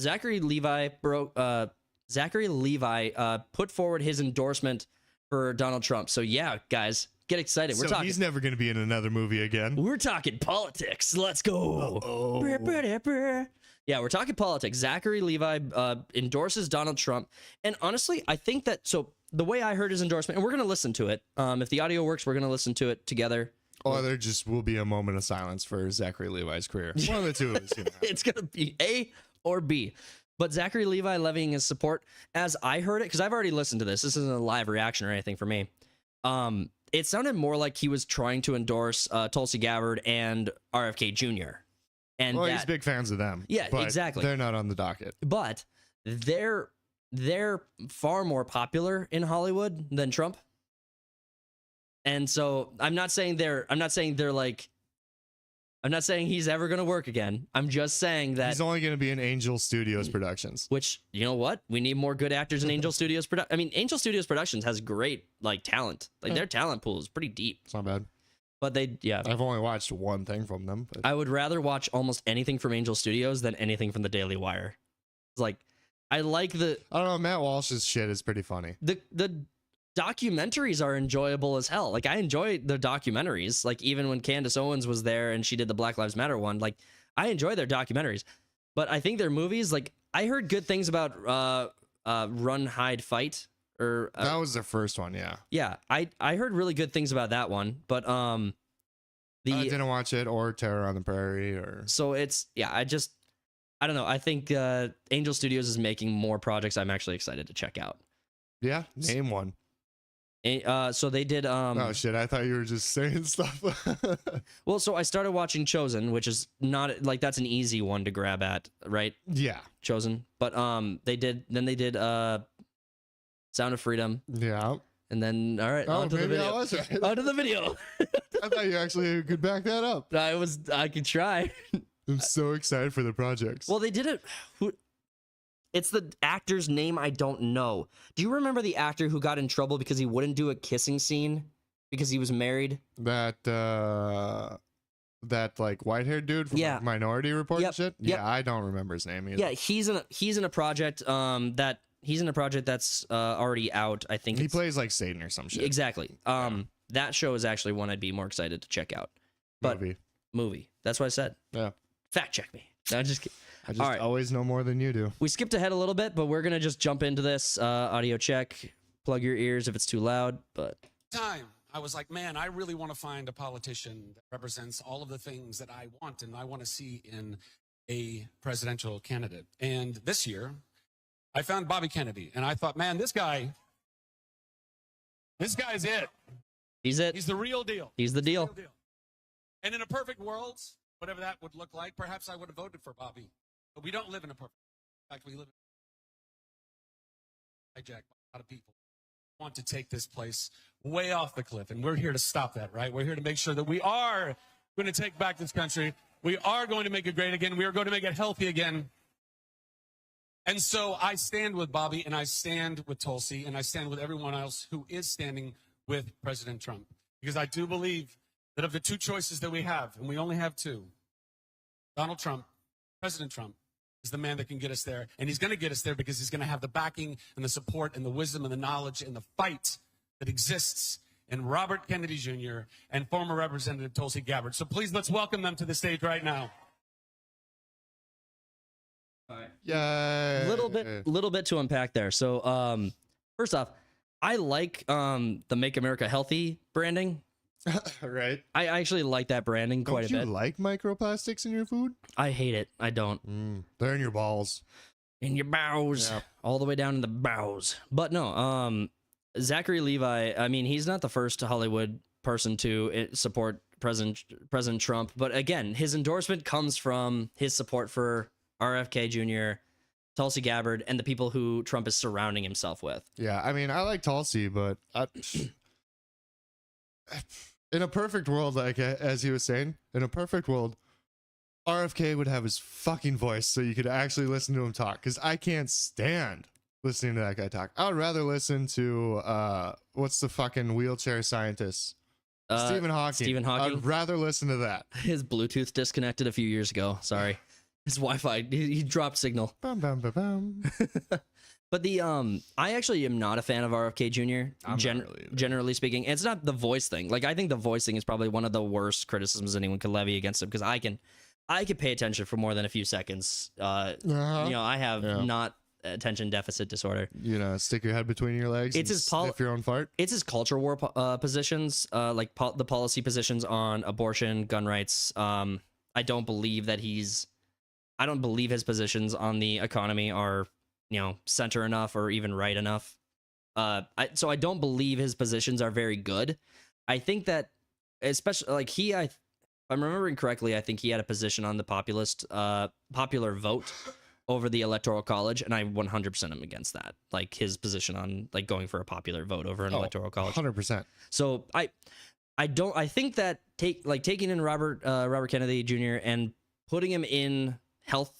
A: Zachary Levi put forward his endorsement for Donald Trump. So yeah, guys, get excited. We're talking.
B: He's never going to be in another movie again.
A: We're talking politics. Let's go. Yeah, we're talking politics. Zachary Levi endorses Donald Trump. And honestly, I think that, so the way I heard his endorsement, and we're going to listen to it. If the audio works, we're going to listen to it together.
B: Or there just will be a moment of silence for Zachary Levi's career. One of the two is going to happen.
A: It's going to be A or B. But Zachary Levi levying his support, as I heard it, because I've already listened to this. This isn't a live reaction or anything for me. It sounded more like he was trying to endorse Tulsi Gabbard and RFK Jr. And
B: he's big fans of them.
A: Yeah,
B: but
A: exactly.
B: They're not on the docket.
A: But they're far more popular in Hollywood than Trump. And so I'm not saying he's ever going to work again. I'm just saying that
B: he's only going to be in Angel Studios Productions.
A: Which, you know what? We need more good actors in Angel Studios. Angel Studios Productions has great talent. Their talent pool is pretty deep.
B: It's not bad.
A: But
B: I've only watched one thing from them. But
A: I would rather watch almost anything from Angel Studios than anything from the Daily Wire. It's like, I don't know.
B: Matt Walsh's shit is pretty funny.
A: The documentaries are enjoyable as hell. Like, I enjoy the documentaries. Like, even when Candace Owens was there and she did the Black Lives Matter one, like, I enjoy their documentaries. But I think their movies, like, I heard good things about Run, Hide, Fight.
B: That was their first one, yeah.
A: Yeah, I heard really good things about that one, but I
B: didn't watch it, or Terror on the Prairie, or
A: so it's I don't know. I think Angel Studios is making more projects I'm actually excited to check out.
B: Yeah, name one.
A: So they did.
B: Oh shit! I thought you were just saying stuff.
A: Well, so I started watching Chosen, which is not like that's an easy one to grab at, right?
B: Yeah,
A: Chosen. But they did Sound of Freedom.
B: Yeah.
A: And then, all right, onto the video.
B: I was right.
A: Onto the video.
B: I thought you actually could back that up.
A: I could try.
B: I'm so excited for the projects.
A: Well, they did it. It's the actor's name I don't know. Do you remember the actor who got in trouble because he wouldn't do a kissing scene because he was married?
B: That like white-haired dude from Minority Report and shit?
A: Yep.
B: Yeah, I don't remember his name either.
A: Yeah, he's in a project that's already out. I think
B: he plays like Satan or some shit.
A: Exactly. That show is actually one I'd be more excited to check out. But movie. That's what I said.
B: Yeah.
A: Fact check me. No, just kidding.
B: I just always know more than you do.
A: We skipped ahead a little bit, but we're gonna just jump into this audio check. Plug your ears if it's too loud. But
C: I was like, man, I really want to find a politician that represents all of the things that I want and I want to see in a presidential candidate. And this year, I found Bobby Kennedy, and I thought, man, this guy's it.
A: He's it.
C: He's the real deal.
A: He's the deal.
C: And in a perfect world, whatever that would look like, perhaps I would have voted for Bobby. But we don't live in a perfect world. In fact, we live in hijacked by a lot of people who want to take this place way off the cliff. And we're here to stop that, right? We're here to make sure that we are going to take back this country. We are going to make it great again. We are going to make it healthy again. And so I stand with Bobby, and I stand with Tulsi, and I stand with everyone else who is standing with President Trump. Because I do believe that of the two choices that we have, and we only have two, Donald Trump, President Trump, is the man that can get us there. And he's going to get us there because he's going to have the backing and the support and the wisdom and the knowledge and the fight that exists in Robert Kennedy Jr. and former Representative Tulsi Gabbard. So please, let's welcome them to the stage right now.
A: All right.
B: Yeah.
A: Little bit to unpack there. So, first off, I like the Make America Healthy branding.
B: Right.
A: I actually like that branding quite a bit.
B: Don't you like microplastics in your food?
A: I hate it. I don't.
B: They're in your balls.
A: In your bowels.
B: Yep.
A: All the way down in the bowels. But no, Zachary Levi, I mean, he's not the first Hollywood person to support President Trump. But again, his endorsement comes from his support for RFK Jr., Tulsi Gabbard, and the people who Trump is surrounding himself with.
B: Yeah, I mean, I like Tulsi, but in a perfect world, like as he was saying, in a perfect world, RFK would have his fucking voice so you could actually listen to him talk. Because I can't stand listening to that guy talk. I would rather listen to what's the fucking wheelchair scientist? Stephen Hawking.
A: Stephen Hawking.
B: I'd rather listen to that.
A: His Bluetooth disconnected a few years ago. Sorry. His Wi-Fi, he dropped signal.
B: Bum, bum, bum, bum.
A: But the I actually am not a fan of RFK Jr.
B: I'm not really
A: Generally speaking. It's not the voice thing. Like, I think the voice thing is probably one of the worst criticisms anyone could levy against him, because I can pay attention for more than a few seconds. You know, I have not attention deficit disorder.
B: You know, stick your head between your legs.
A: It's
B: and
A: his
B: sniff your own fart.
A: It's his culture war positions, like the policy positions on abortion, gun rights. I don't believe his positions on the economy are, you know, center enough or even right enough. So I don't believe his positions are very good. I think that, especially like if I'm remembering correctly, I think he had a position on the popular vote over the Electoral College, and I 100% am against that. Like, his position on like going for a popular vote over an Electoral College.
B: 100%.
A: So I think that taking in Robert Kennedy Jr. and putting him in health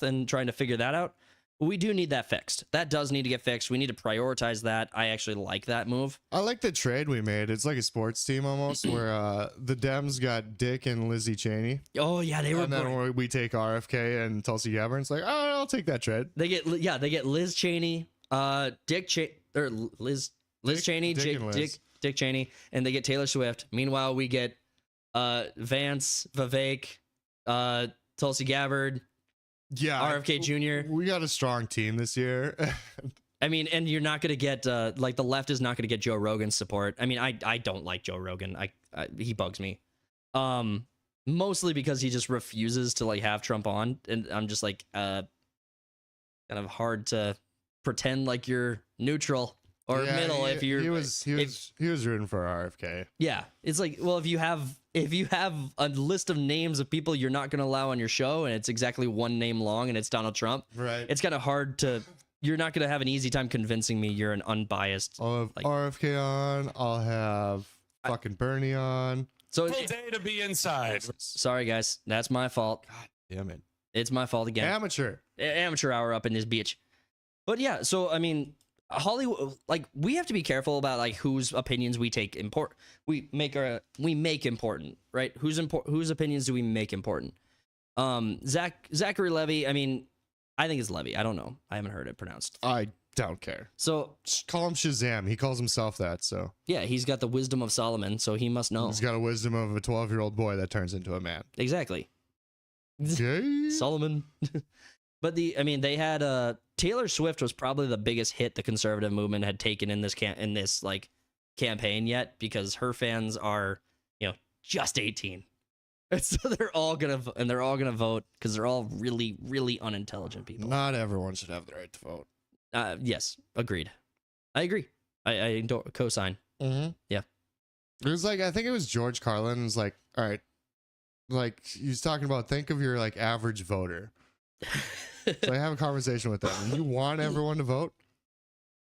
A: and trying to figure that out, we do need that fixed. That does need to get fixed. We need to prioritize that. I actually like that move. I
B: like the trade we made. It's like a sports team almost, where the Dems got Dick and Lizzie Cheney.
A: Oh yeah, they were.
B: And then we take RFK and Tulsi Gabbard. It's like, oh, I'll take that trade.
A: They get Liz Cheney, Dick Liz Cheney, Dick Cheney, and they get Taylor Swift. Meanwhile, we get Vance, Vivek, Tulsi Gabbard, RFK Jr.
B: We got a strong team this year.
A: I mean, and you're not going to get like, the left is not going to get Joe Rogan's support. I mean, I don't like Joe Rogan. He bugs me. Mostly because he just refuses to like have Trump on, and I'm just like kind of hard to pretend like you're neutral or middle if you're. He was
B: rooting for RFK.
A: Yeah, it's like, well, if you have a list of names of people you're not going to allow on your show, and it's exactly one name long, and it's Donald Trump,
B: right?
A: It's kind of hard to. You're not going to have an easy time convincing me you're an unbiased.
B: I'll have RFK on. I'll have fucking Bernie on.
A: So
C: full day to be inside.
A: Sorry, guys, that's my fault.
B: God damn it!
A: It's my fault again. Amateur hour up in this bitch. But yeah, so I mean, Hollywood, like, we have to be careful about like whose opinions we take important. We make important, right? Whose opinions do we make important? Zachary Levi. I mean, I think it's Levy. I don't know. I haven't heard it pronounced.
B: I don't care.
A: So
B: just call him Shazam. He calls himself that. So
A: yeah, he's got the wisdom of Solomon, so he must know.
B: He's got a wisdom of a 12-year-old boy that turns into a man.
A: Exactly.
B: Yay.
A: Solomon. But they had Taylor Swift was probably the biggest hit the conservative movement had taken in this campaign yet, because her fans are, you know, just 18. And so they're all gonna vote because they're all really, really unintelligent people.
B: Not everyone should have the right to vote.
A: Yes, agreed. I agree. I co-sign.
B: Mm-hmm.
A: Yeah.
B: It was like, I think it was George Carlin was like, all right, like, he was talking about, think of your like average voter. So I have a conversation with them, and you want everyone to vote.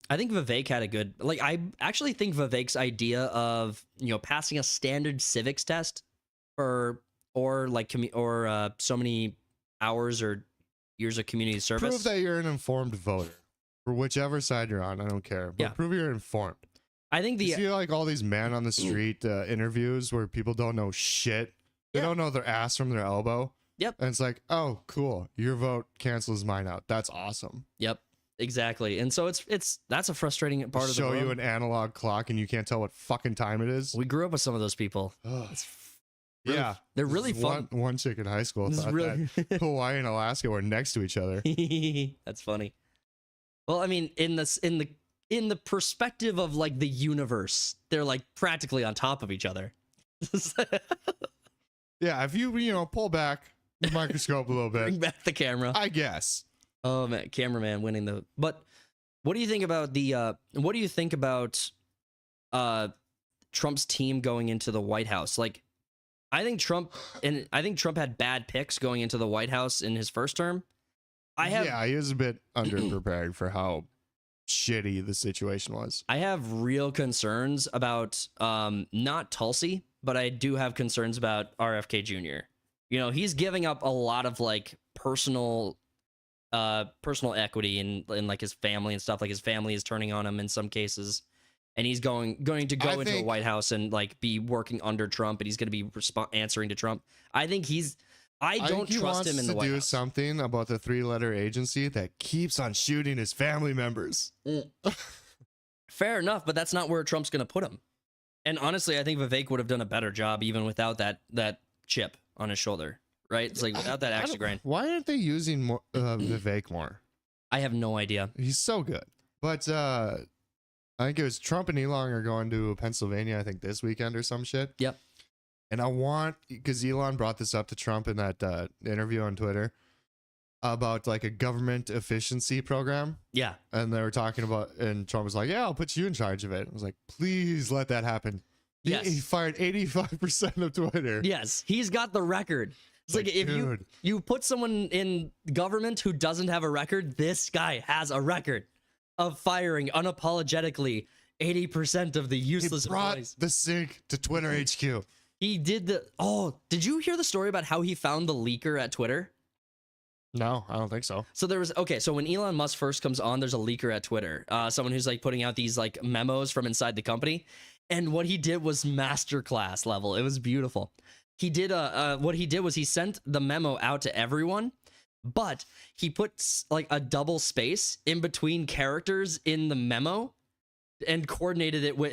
A: I think Vivek had a good, like, I actually think Vivek's idea of, you know, passing a standard civics test or so many hours or years of community service.
B: Prove that you're an informed voter for whichever side you're on. I don't care, but prove you're informed.
A: I think
B: you see like all these man on the street interviews where people don't know shit. They don't know their ass from their elbow.
A: Yep.
B: And it's like, oh, cool. Your vote cancels mine out. That's awesome.
A: Yep. Exactly. And so that's a frustrating part of the world.
B: Show you an analog clock and you can't tell what fucking time it is.
A: We grew up with some of those people.
B: Yeah.
A: They're really fun.
B: One chick in high school thought that Hawaii and Alaska were next to each other.
A: That's funny. Well, I mean, in the perspective of like the universe, they're like practically on top of each other.
B: Yeah, if you pull back the microscope a little bit.
A: Bring back the camera.
B: I guess.
A: Oh man, cameraman winning the. But what do you think about Trump's team going into the White House? Like, I think Trump had bad picks going into the White House in his first term.
B: Yeah, he was a bit underprepared for how shitty the situation was.
A: I have real concerns about not Tulsi, but I do have concerns about RFK Jr. You know, he's giving up a lot of like personal equity in like his family and stuff. Like his family is turning on him in some cases, and he's going to go into the White House and like be working under Trump, and he's going to be answering to Trump. I think I don't trust him in the White House.
B: He wants to do something about the 3-letter agency that keeps on shooting his family members.
A: Fair enough, but that's not where Trump's going to put him. And honestly, I think Vivek would have done a better job even without that chip on his shoulder. Right? It's like without that axe to grind.
B: Why aren't they using Vivek more?
A: I have no idea.
B: He's so good. But I think it was Trump and Elon are going to Pennsylvania, I think this weekend or some shit.
A: Yep.
B: And because Elon brought this up to Trump in that interview on Twitter about like a government efficiency program.
A: Yeah.
B: And they were talking about, and Trump was like, yeah, I'll put you in charge of it. I was like, please let that happen.
A: Yes.
B: He fired 85% of Twitter.
A: Yes. He's got the record. It's like if you put someone in government who doesn't have a record, this guy has a record of firing unapologetically 80% of the useless employees.
B: The sync to Twitter HQ.
A: He did did you hear the story about how he found the leaker at Twitter?
B: No, I don't think so.
A: So so when Elon Musk first comes on, there's a leaker at Twitter, someone who's like putting out these like memos from inside the company. And what he did was masterclass level. It was beautiful. He did what he did was he sent the memo out to everyone, but he put like a double space in between characters in the memo and coordinated it with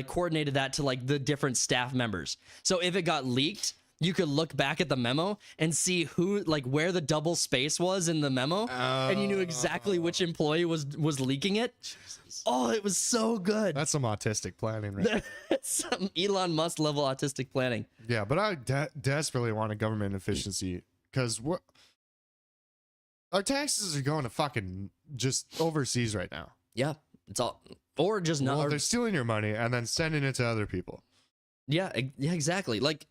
A: coordinated that to like the different staff members. So if it got leaked, you could look back at the memo and see who, like, where the double space was in the memo, and you knew exactly which employee was leaking it. Jesus. Oh, it was so good.
B: That's some autistic planning, right?
A: That's some Elon Musk level autistic planning.
B: Yeah, but I desperately want a government efficiency because our taxes are going to fucking just overseas right now.
A: Yeah, it's all or just not.
B: Well, they're stealing your money and then sending it to other people.
A: Yeah, exactly. Like.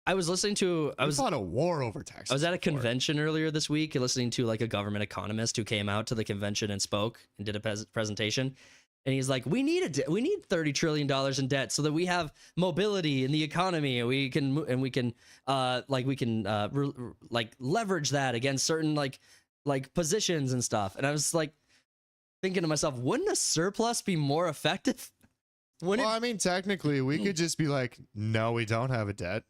A: I was listening to. I was
B: on a war over taxes.
A: I was at a convention earlier this week, listening to like a government economist who came out to the convention and spoke and did a presentation, and he's like, "We need $30 trillion in debt so that we have mobility in the economy, and we can leverage that against certain like positions and stuff." And I was like, thinking to myself, wouldn't a surplus be more effective?
B: I mean, technically, we could just be like, "No, we don't have a debt."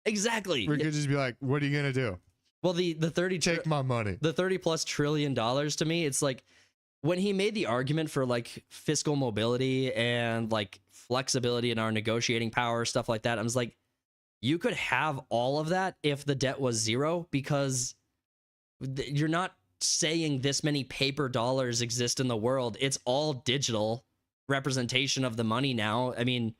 A: Exactly.
B: We could just be like, what are you gonna do?
A: Well, the 30
B: take my money.
A: The $30+ trillion to me, it's like when he made the argument for like fiscal mobility and like flexibility in our negotiating power, stuff like that. I was like, you could have all of that if the debt was zero, because you're not saying this many paper dollars exist in the world. It's all digital representation of the money now. I mean,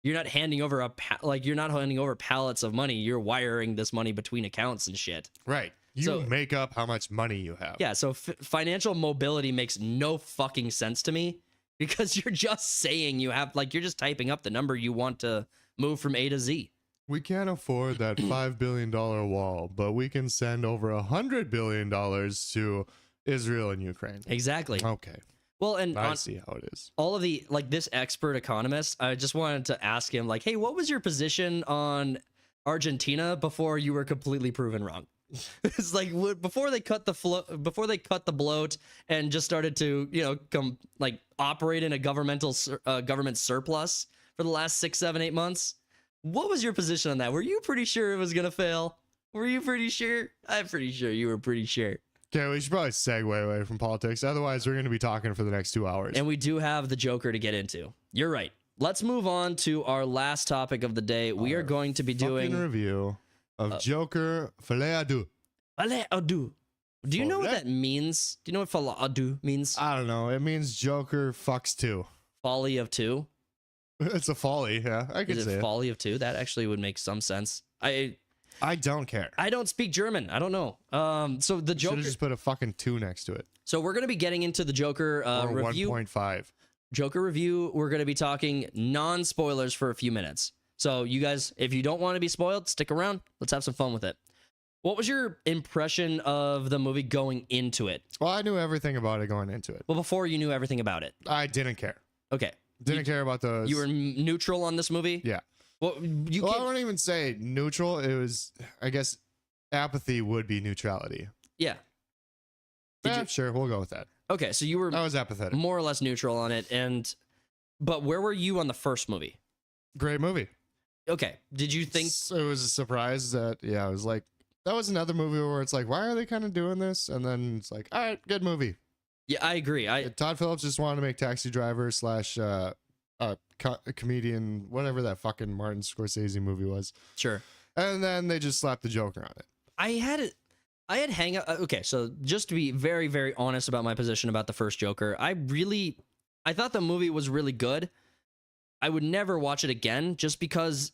A: you're not handing over pallets of money. You're wiring this money between accounts and shit.
B: Right. You make up how much money you have.
A: Yeah. So financial mobility makes no fucking sense to me, because you're just saying you have, like, you're just typing up the number you want to move from A to Z.
B: We can't afford that $5 billion wall, but we can send over $100 billion to Israel and Ukraine.
A: Exactly.
B: Okay.
A: Well, and
B: I see how it is.
A: All of the, like, this expert economist, I just wanted to ask him, like, hey, what was your position on Argentina before you were completely proven wrong? It's like before they cut the bloat and just started to, operate in a government surplus for the last 6, 7, 8 months. What was your position on that? Were you pretty sure it was gonna fail? Were you pretty sure? I'm pretty sure you were pretty sure.
B: Okay, we should probably segue away from politics. Otherwise, we're going to be talking for the next 2 hours.
A: And we do have the Joker to get into. You're right. Let's move on to our last topic of the day. We are going to be doing
B: a review of Joker Folie à Deux.
A: Folie à Deux. Do you know what that means? Do you know what Folie à Deux means?
B: I don't know. It means Joker fucks two.
A: Folly of two?
B: It's a folly, yeah. I could say it.
A: Folly of two? That actually would make some sense.
B: I don't care.
A: I don't speak German. I don't know. So the Joker.
B: Should have just put a fucking 2 next to it.
A: So we're going to be getting into the Joker
B: or
A: review.
B: 1.5.
A: Joker review. We're going to be talking non-spoilers for a few minutes. So you guys, if you don't want to be spoiled, stick around. Let's have some fun with it. What was your impression of the movie going into it?
B: Well, I knew everything about it going into it.
A: Well, before you knew everything about it.
B: I didn't care.
A: Okay.
B: Didn't care about those.
A: You were neutral on this movie?
B: Yeah.
A: Well,
B: I wouldn't even say neutral. It was, I guess, apathy would be neutrality.
A: Yeah.
B: Sure, we'll go with that.
A: Okay, so
B: I was apathetic.
A: More or less neutral on it, but where were you on the first movie?
B: Great movie.
A: Okay, did you think
B: it was a surprise that I was like, that was another movie where it's like, why are they kind of doing this? And then it's like, all right, good movie.
A: Yeah, I agree.
B: Todd Phillips just wanted to make Taxi Driver / a comedian, whatever that fucking Martin Scorsese movie was.
A: Sure.
B: And then they just slapped the Joker on it.
A: I had hang up. Okay, so just to be very, very honest about my position about the first Joker, I thought the movie was really good. I would never watch it again just because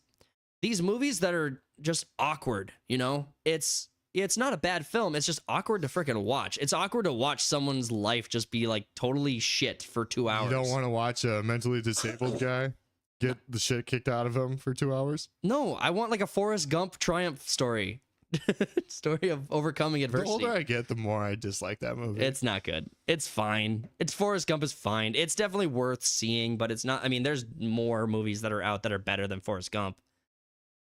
A: these movies that are just awkward, it's not a bad film. It's just awkward to freaking watch. It's awkward to watch someone's life just be like totally shit for 2 hours.
B: You don't want to watch a mentally disabled guy get the shit kicked out of him for 2 hours?
A: No, I want like a Forrest Gump triumph story. Story of overcoming adversity.
B: The older I get, the more I dislike that movie.
A: It's not good. It's fine. Forrest Gump is fine. It's definitely worth seeing, but it's not. I mean, there's more movies that are out that are better than Forrest Gump.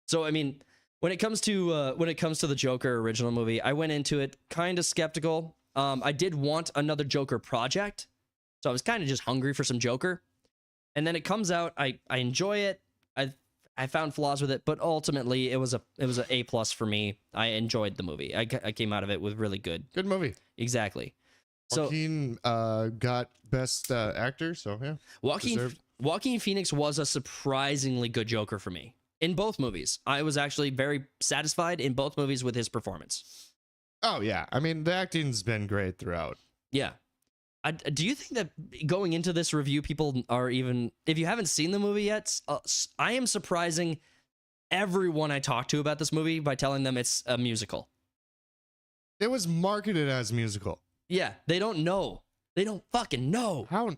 A: So I mean, when it comes to the Joker original movie, I went into it kind of skeptical. I did want another Joker project, so I was kind of just hungry for some Joker. And then it comes out. I enjoy it. I found flaws with it, but ultimately it was a A+ for me. I enjoyed the movie. I came out of it with really good
B: movie.
A: Exactly.
B: Joaquin got best actor, so yeah.
A: Joaquin Phoenix was a surprisingly good Joker for me in both movies. I was actually very satisfied in both movies with his performance.
B: Oh yeah, I mean the acting's been great throughout.
A: Yeah. Do you think that going into this review, people are even, if you haven't seen the movie yet, I am surprising everyone I talk to about this movie by telling them it's a musical.
B: It was marketed as musical.
A: Yeah, they don't know. They don't fucking know.
B: How?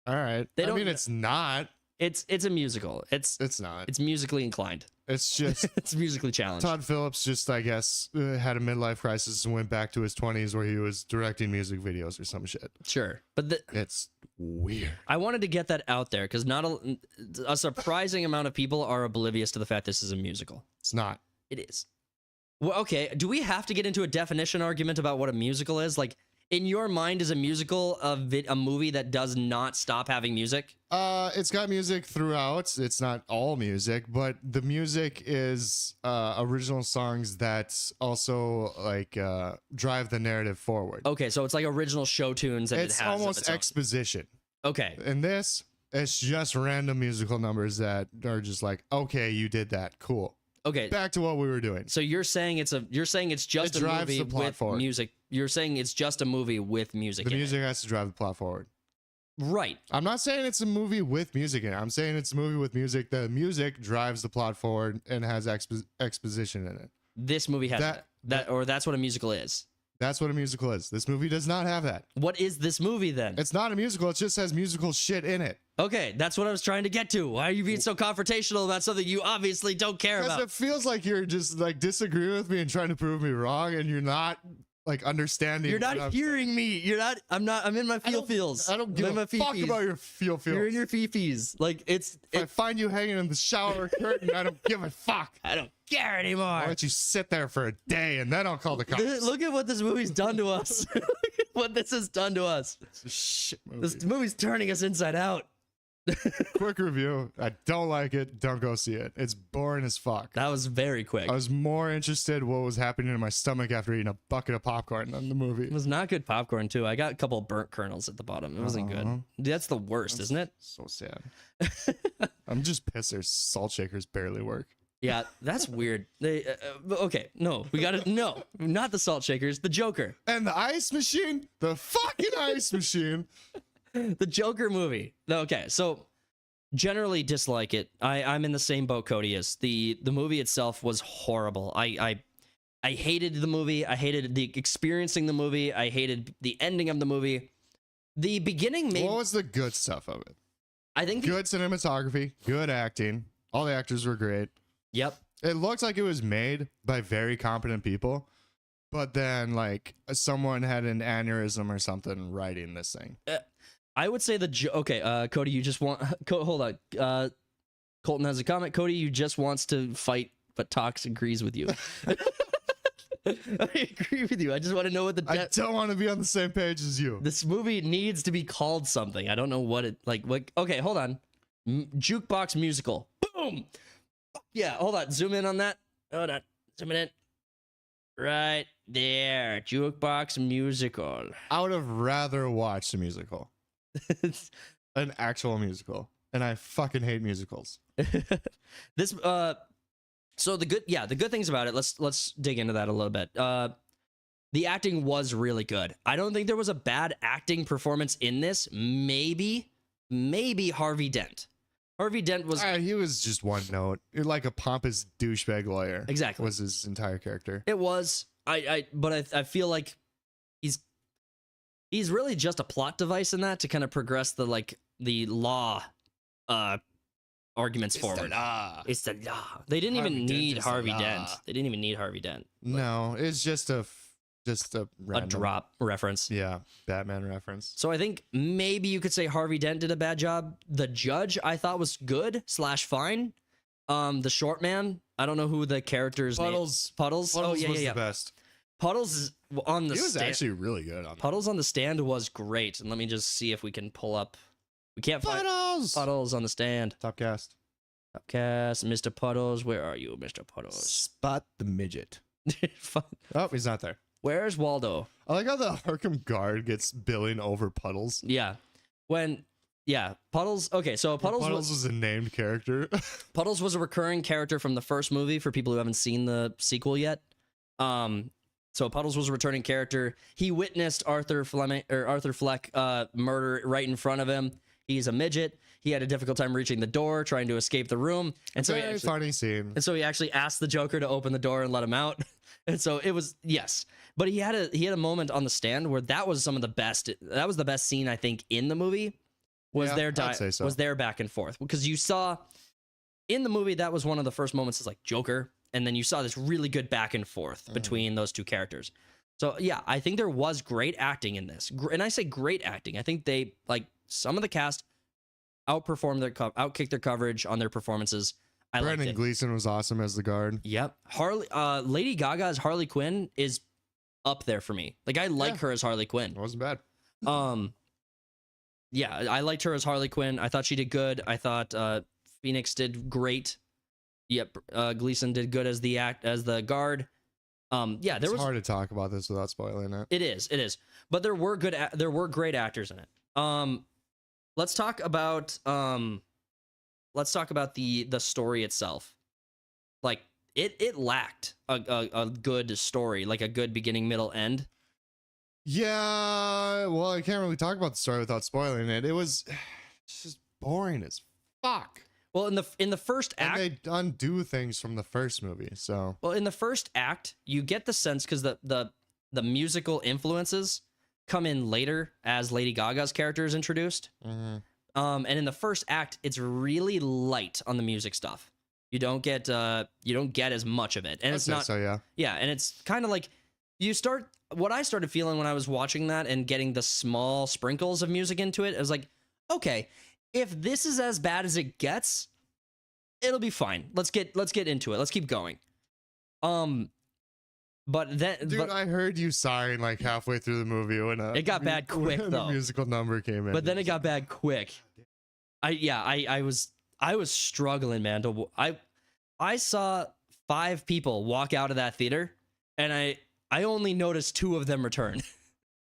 B: All right. I mean, it's not.
A: It's a musical. It's
B: not.
A: It's musically inclined.
B: It's just
A: it's musically challenged.
B: Todd Phillips just, I guess, had a midlife crisis and went back to his 20s where he was directing music videos or some shit.
A: Sure, but
B: it's weird.
A: I wanted to get that out there because not a surprising amount of people are oblivious to the fact this is a musical.
B: It's not.
A: It is. Well, okay. Do we have to get into a definition argument about what a musical is? Like, in your mind, is a musical a movie that does not stop having music?
B: It's got music throughout. It's not all music, but the music is original songs that also like drive the narrative forward.
A: Okay, so it's like original show tunes and
B: it's almost exposition.
A: Okay.
B: In this, it's just random musical numbers that are just like, okay, you did that, cool.
A: Okay.
B: Back to what we were doing.
A: So you're saying it's just a movie with music. You're saying it's just a movie with music.
B: The music has to drive the plot forward.
A: Right.
B: I'm not saying it's a movie with music in it. I'm saying it's a movie with music. The music drives the plot forward and has exposition in it.
A: This movie has that, or that's what a musical is.
B: That's what a musical is. This movie does not have that.
A: What is this movie then?
B: It's not a musical. It just has musical shit in it.
A: Okay, that's what I was trying to get to. Why are you being so confrontational about something you obviously don't care about?
B: Because it feels like you're just like disagreeing with me and trying to prove me wrong, and you're not like understanding.
A: You're not hearing me. You're not. I'm not. I'm in my feels.
B: I don't give a fuck about your feels.
A: You're in your fifis. Like if
B: I find you hanging in the shower curtain, I don't give a fuck.
A: I don't care anymore.
B: I'll let you sit there for a day, and then I'll call the cops.
A: Look at what this movie's done to us. Look at what this has done to us.
B: It's a shit movie.
A: This movie's turning us inside out.
B: Quick review. I don't like it. Don't go see it. It's boring as fuck.
A: That was very quick.
B: I was more interested what was happening in my stomach after eating a bucket of popcorn than the movie.
A: It was not good popcorn too. I got a couple burnt kernels at the bottom. It wasn't good. That's the worst, isn't it?
B: So sad. I'm just pissed their salt shakers barely work.
A: Yeah, that's weird. They okay, no, we got to no, not the salt shakers, the Joker.
B: And the ice machine, the fucking ice machine.
A: The Joker movie. Okay, so generally dislike it. I'm in the same boat Cody is. The movie itself was horrible. I hated the movie. I hated the experiencing the movie. I hated the ending of the movie. The beginning made.
B: What was the good stuff of it?
A: I think
B: good cinematography, good acting. All the actors were great.
A: Yep.
B: It looked like it was made by very competent people, but then like someone had an aneurysm or something writing this thing.
A: I would say okay, Cody, you just want hold on. Colton has a comment. Cody, you just wants to fight, but Tox agrees with you. I agree with you. I just want to know what the.
B: I don't want to be on the same page as you.
A: This movie needs to be called something. I don't know what it like. What? Okay, hold on. Jukebox musical. Boom. Yeah, hold on. Zoom in on that. Hold on. Zoom in. Right there. Jukebox musical.
B: I would have rather watched a musical. An actual musical. And I fucking hate musicals.
A: This so the good things about it, let's dig into that a little bit. The acting was really good. I don't think there was a bad acting performance in this. Maybe Harvey Dent. Harvey Dent was
B: he was just one note. Like a pompous douchebag lawyer.
A: Exactly.
B: Was his entire character.
A: It was. But I feel like he's really just a plot device in that to kind of progress the law arguments forward. It's the law. They didn't even need Harvey Dent. They didn't even need Harvey Dent.
B: No, it's just a random,
A: drop reference.
B: Yeah, Batman reference.
A: So I think maybe you could say Harvey Dent did a bad job. The judge I thought was good / fine. The short man, I don't know who the character's
B: Puddles.
A: name. Puddles.
B: Puddles was the best.
A: Puddles is on the.
B: He was actually really good on.
A: Puddles on the stand was great, and let me just see if we can pull up. We can't find Puddles on the stand.
B: Top cast.
A: Top cast. Mr. Puddles, where are you, Mr. Puddles?
B: Spot the midget. Oh, he's not there.
A: Where's Waldo?
B: I like how the Arkham guard gets billing over Puddles.
A: Yeah. Puddles. Okay, so Puddles
B: was a named character.
A: Puddles was a recurring character from the first movie for people who haven't seen the sequel yet. So Puddles was a returning character. He witnessed Arthur Fleck murder right in front of him. He's a midget. He had a difficult time reaching the door, trying to escape the room. And so
B: funny scene.
A: And so he actually asked the Joker to open the door and let him out. And so it was, yes. But he had a moment on the stand where that was some of the best. That was the best scene, I think, in the movie. Was their back and forth. Because you saw in the movie, that was one of the first moments is like Joker. And then you saw this really good back and forth between those two characters. So yeah, I think there was great acting in this. And I say great acting. I think they, like, some of the cast outkicked their coverage on their performances.
B: Brendan Gleeson was awesome as the guard.
A: Yep. Lady Gaga as Harley Quinn is up there for me. Like, I like her as Harley Quinn.
B: It wasn't bad.
A: Yeah, I liked her as Harley Quinn. I thought she did good. I thought Phoenix did great. Yep. Gleeson did good as the guard. Yeah,
B: it's hard to talk about this without spoiling it.
A: It is. But there were great actors in it. Let's talk about the story itself. Like, it lacked a good story, like a good beginning, middle, end.
B: Yeah, well, I can't really talk about the story without spoiling it. It was just boring as fuck.
A: Well, in the first act,
B: and they undo things from the first movie. So,
A: well, in the first act, you get the sense because the musical influences come in later as Lady Gaga's character is introduced.
B: Mm-hmm.
A: And in the first act, it's really light on the music stuff. You don't get as much of it, and it's not.
B: So yeah,
A: yeah, and it's kind of like what I started feeling when I was watching that and getting the small sprinkles of music into it. I was like, okay, if this is as bad as it gets, it'll be fine. Let's get into it. Let's keep going. But then,
B: dude, I heard you sighing like halfway through the movie when
A: it got bad quick though.
B: The musical number came in.
A: But then it got bad quick. I was struggling, man. I saw 5 people walk out of that theater, and I only noticed 2 of them return.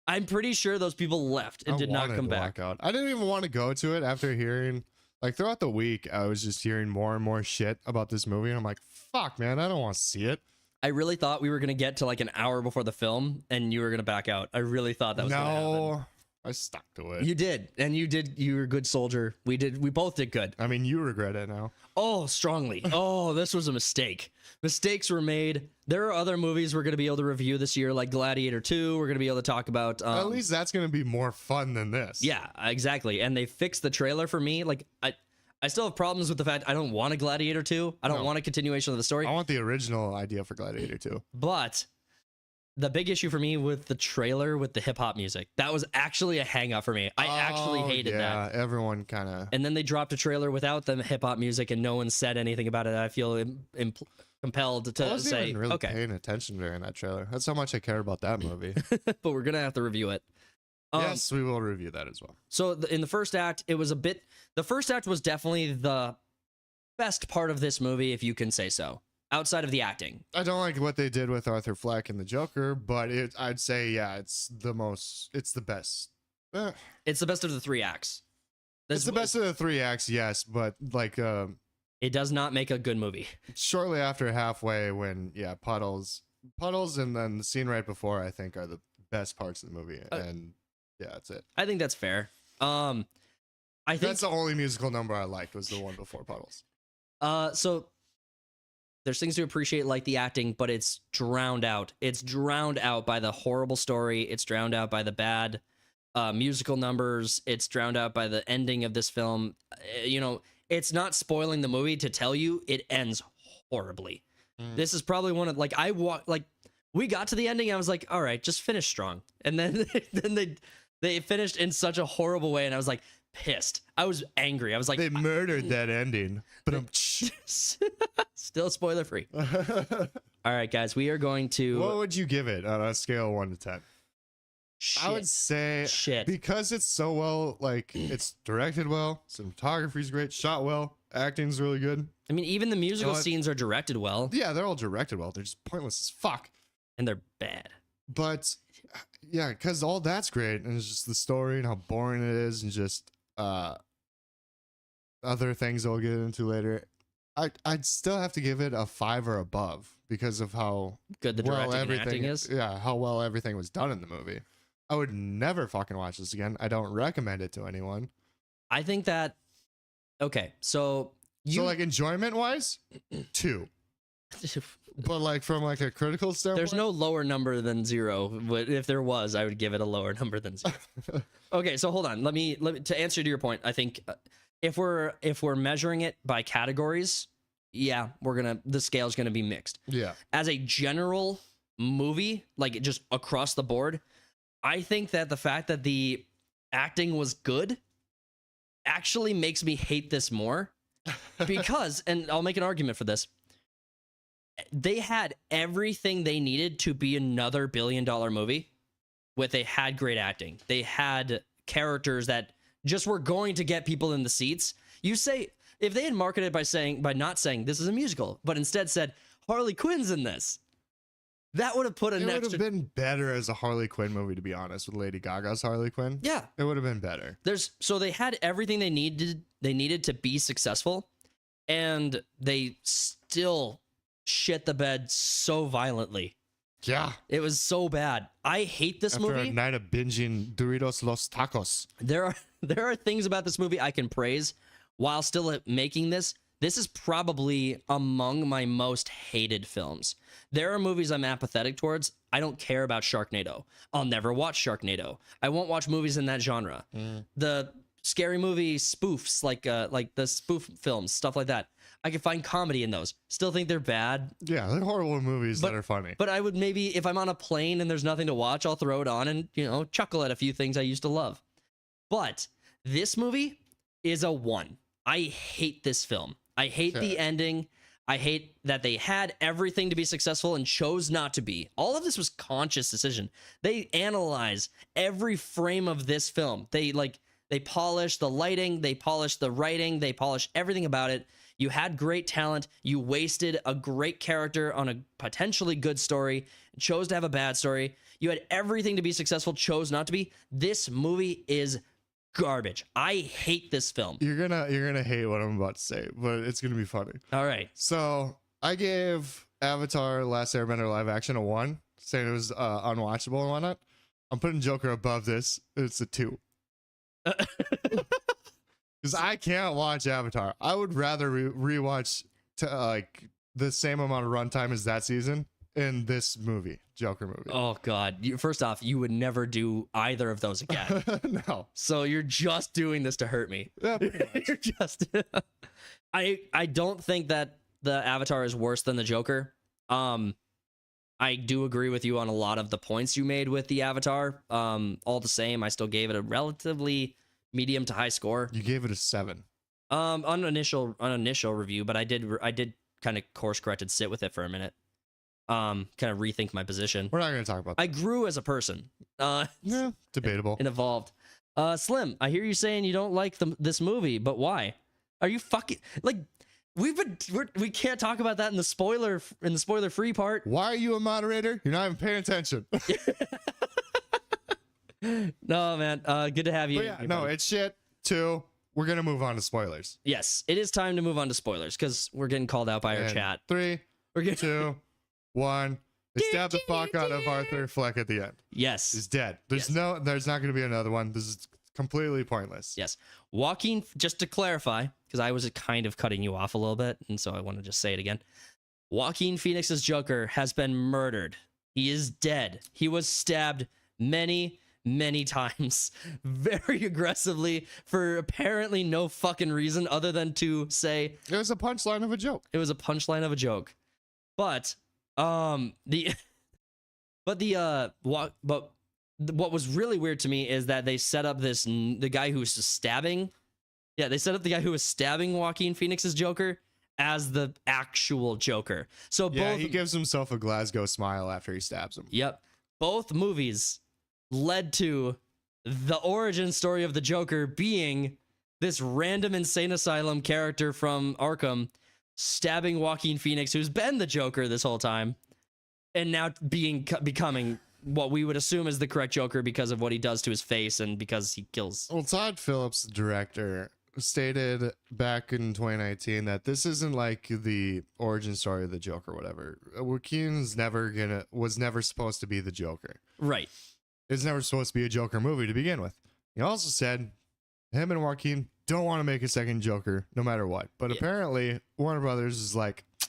A: I'm pretty sure those people left and did not come back.
B: Out. I didn't even want to go to it after hearing, like, throughout the week, I was just hearing more and more shit about this movie, and I'm like, fuck, man, I don't want to see it.
A: I really thought we were gonna get to like an hour before the film, and you were gonna back out. I really thought that was gonna happen.
B: I stuck to it.
A: You did, and you were a good soldier. We both did good.
B: I mean, you regret it now.
A: Oh, strongly. Oh, this was a mistake. Mistakes were made. There are other movies we're going to be able to review this year, like Gladiator 2. We're going to be able to talk about.
B: At least that's going to be more fun than this.
A: Yeah, exactly. And they fixed the trailer for me. Like, I still have problems with the fact I don't want a Gladiator 2. I don't want a continuation of the story.
B: I want the original idea for Gladiator 2.
A: But the big issue for me with the trailer with the hip hop music, that was actually a hang up for me. I actually hated that.
B: Yeah, everyone kind of.
A: And then they dropped a trailer without the hip hop music, and no one said anything about it. I feel compelled to
B: I wasn't
A: say,
B: even really
A: okay,
B: paying attention during that trailer. That's how much I care about that movie.
A: but we're gonna have to review it.
B: Yes, we will review that as well.
A: So in the first act, it was the first act was definitely the best part of this movie, if you can say so. Outside of the acting,
B: I don't like what they did with Arthur Fleck and the Joker, but I'd say, yeah, it's the best.
A: It's the best of the 3 acts.
B: It's the best of the 3 acts, yes, but like
A: it does not make a good movie.
B: Shortly after halfway, when puddles, and then the scene right before, I think, are the best parts of the movie, and yeah, that's it.
A: I think that's fair. I think
B: that's the only musical number I liked, was the one before Puddles.
A: So there's things to appreciate, like the acting, but it's drowned out. It's drowned out by the horrible story. It's drowned out by the bad musical numbers. It's drowned out by the ending of this film. It's not spoiling the movie to tell you it ends horribly. This is probably one of, like, we got to the ending. I was like, all right, just finish strong. And then they finished in such a horrible way. And I was like, pissed. I was angry. I was like,
B: they murdered that ending, but I'm
A: still spoiler free. All right, guys, we are going to.
B: What would you give it on a scale of 1 to 10?
A: Shit.
B: I would say because it's so well, like, it's directed well, cinematography's great, shot well, acting's really good.
A: I mean, even the musical scenes are directed well.
B: Yeah, they're all directed well. They're just pointless as fuck.
A: And they're bad.
B: But yeah, because all that's great, and it's just the story and how boring it is, and just other things I'll get into later. I'd still have to give it a 5 or above because of how
A: good the directing and acting is.
B: Yeah, how well everything was done in the movie. I would never fucking watch this again. I don't recommend it to anyone.
A: I think that okay, so
B: like enjoyment wise, 2. But like from like a critical standpoint,
A: there's no lower number than 0. But if there was, I would give it a lower number than 0. Okay, so hold on. Let me to answer to your point. I think if we're measuring it by categories, yeah, the scale's gonna be mixed.
B: Yeah.
A: As a general movie, like just across the board, I think that the fact that the acting was good actually makes me hate this more because, and I'll make an argument for this. They had everything they needed to be another $1 billion movie. They had great acting. They had characters that just were going to get people in the seats. You say, if they had marketed by not saying this is a musical, but instead said Harley Quinn's in this, that would have put
B: It would have been better as a Harley Quinn movie, to be honest, with Lady Gaga's Harley Quinn.
A: Yeah,
B: it would have been better.
A: So they had everything they needed to be successful, and they still shit the bed so violently.
B: Yeah,
A: it was so bad. I hate this movie.
B: After a night of binging Doritos Los Tacos,
A: there are things about this movie I can praise while still making this. This is probably among my most hated films. There are movies I'm apathetic towards. I don't care about Sharknado. I'll never watch Sharknado. I won't watch movies in that genre. The scary movie spoofs, like the spoof films, stuff like that. I can find comedy in those. Still think they're bad.
B: Yeah, they're horrible movies that are funny.
A: But I would maybe, if I'm on a plane and there's nothing to watch, I'll throw it on and, chuckle at a few things I used to love. But this movie is a 1. I hate this film. I hate the ending. I hate that they had everything to be successful and chose not to be. All of this was conscious decision. They analyze every frame of this film. They They polished the lighting, they polished the writing, they polished everything about it. You had great talent. You wasted a great character on a potentially good story, chose to have a bad story. You had everything to be successful, chose not to be. This movie is garbage. I hate this film.
B: You're gonna hate what I'm about to say, but it's gonna be funny.
A: All right.
B: So I gave Avatar: Last Airbender live action a 1, saying it was unwatchable and whatnot. I'm putting Joker above this. It's a 2. Because I can't watch Avatar. I would rather rewatch like the same amount of runtime as that season in this movie, Joker movie.
A: Oh God! First off, you would never do either of those again.
B: No.
A: So you're just doing this to hurt me.
B: Yeah,
A: You're just. I don't think that the Avatar is worse than the Joker. I do agree with you on a lot of the points you made with the Avatar. All the same, I still gave it a relatively medium to high score.
B: You gave it a 7.
A: On initial review, but I did kind of course corrected sit with it for a minute. Kind of rethink my position.
B: We're not going to talk about that.
A: I grew as a person.
B: Yeah, debatable.
A: And evolved. Slim, I hear you saying you don't like this movie, but why? Are you fucking like? We can't talk about that in the spoiler free part.
B: Why are you a moderator? You're not even paying attention.
A: No, man. Good to have you.
B: But yeah, no, it's shit. 2. We're gonna move on to spoilers.
A: Yes, it is time to move on to spoilers because we're getting called out by our chat.
B: 3,
A: We're getting
B: 2, 1. They stabbed the fuck out of Arthur Fleck at the end.
A: Yes,
B: He's dead. There's not going to be another one. This is completely pointless.
A: yes. Joaquin, just to clarify, because I was kind of cutting you off a little bit, and so I want to just say it again. Joaquin Phoenix's Joker has been murdered. He is dead. He was stabbed many times, very aggressively, for apparently no fucking reason other than to say
B: It was a punchline of a joke.
A: it was a punchline of a joke. But what was really weird to me is that they set up the guy who was stabbing. Yeah, they set up the guy who was stabbing Joaquin Phoenix's Joker as the actual Joker. So both
B: he gives himself a Glasgow smile after he stabs him.
A: Yep. Both movies led to the origin story of the Joker being this random insane asylum character from Arkham stabbing Joaquin Phoenix, who's been the Joker this whole time, and now becoming what we would assume is the correct Joker because of what he does to his face and because he kills.
B: Well, Todd Phillips, the director, stated back in 2019 that this isn't like the origin story of the Joker or whatever. Joaquin's was never supposed to be the Joker.
A: Right.
B: It's never supposed to be a Joker movie to begin with. He also said him and Joaquin don't want to make a second Joker no matter what. But apparently Warner Brothers is like, how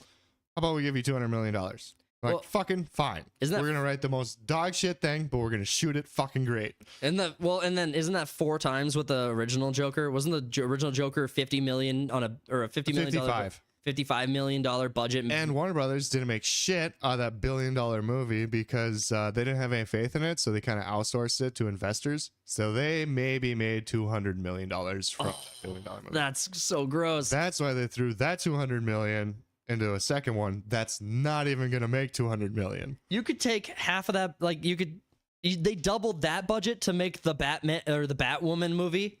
B: about we give you $200 million? Like,
A: well,
B: fucking fine. We're going to write the most dog shit thing, but we're going to shoot it fucking great.
A: And then isn't that 4 times with the original Joker? Wasn't the original Joker $50 million on a $50 million?
B: 55.
A: $55 million budget.
B: And Warner Brothers didn't make shit out of that $1 billion movie because they didn't have any faith in it, so they kind of outsourced it to investors. So they maybe made $200 million from that $1 billion movie.
A: That's so gross.
B: That's why they threw that $200 million into a second one that's not even going to make $200 million.
A: You could take half of that, like they doubled that budget to make the Batman or the Batwoman movie,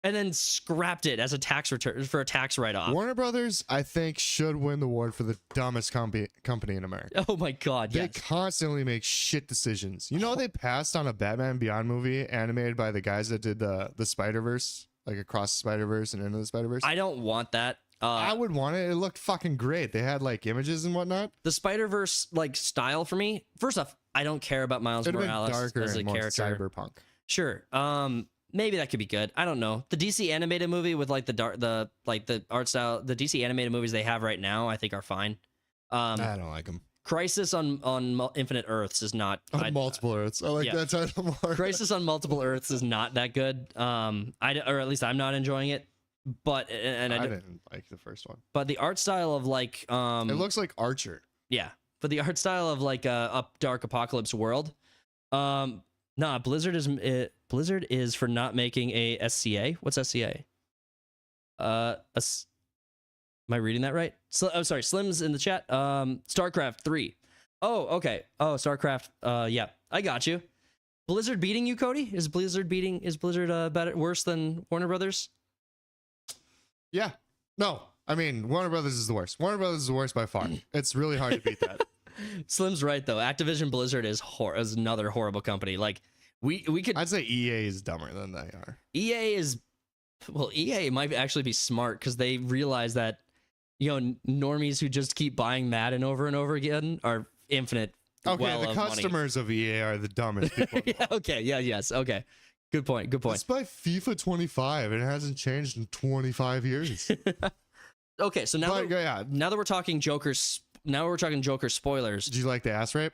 A: and then scrapped it as a tax return for a tax write-off.
B: Warner Brothers, I think, should win the award for the dumbest company in America.
A: Oh my God,
B: They
A: yes.
B: constantly make shit decisions. You know, they passed on a Batman Beyond movie animated by the guys that did the Spider-Verse, like Across the Spider-Verse and Into the Spider-Verse.
A: I don't want that.
B: I would want it. It looked fucking great. They had like images and whatnot.
A: The Spider-Verse like style for me. First off, I don't care about Miles
B: It'd
A: Morales
B: darker
A: as a
B: and more
A: character.
B: cyberpunk.
A: Sure. Maybe that could be good. I don't know. The DC animated movie with like the art style, the DC animated movies they have right now, I think are fine.
B: I don't like them.
A: Crisis on Infinite Earths is not
B: multiple Earths. I like that title more.
A: Crisis on Multiple Earths is not that good. Or at least I'm not enjoying it. But I
B: didn't like the first one.
A: But the art style of like
B: it looks like Archer.
A: Yeah, but the art style of like Up Dark Apocalypse World, nah, Blizzard is for not making a SCA. What's SCA? Am I reading that right? Oh, sorry, Slim's in the chat. StarCraft 3. Oh, okay. Oh, StarCraft. Yeah, I got you. Blizzard beating you, Cody? Is Blizzard better, worse than Warner Brothers?
B: Yeah. No, I mean, Warner Brothers is the worst. Warner Brothers is the worst by far. It's really hard to beat that.
A: Slim's right though. Activision Blizzard is another horrible company. Like we could.
B: I'd say EA is dumber than they are.
A: EA might actually be smart because they realize that, normies who just keep buying Madden over and over again are infinite.
B: Okay, the customers of EA are the dumbest people.
A: Yeah. Okay. Yeah. Yes. Okay. Good point.
B: Let's buy FIFA 25. And it hasn't changed in 25 years.
A: Okay. So now that we're talking Joker's. Now we're talking Joker spoilers.
B: Did you like the ass rape?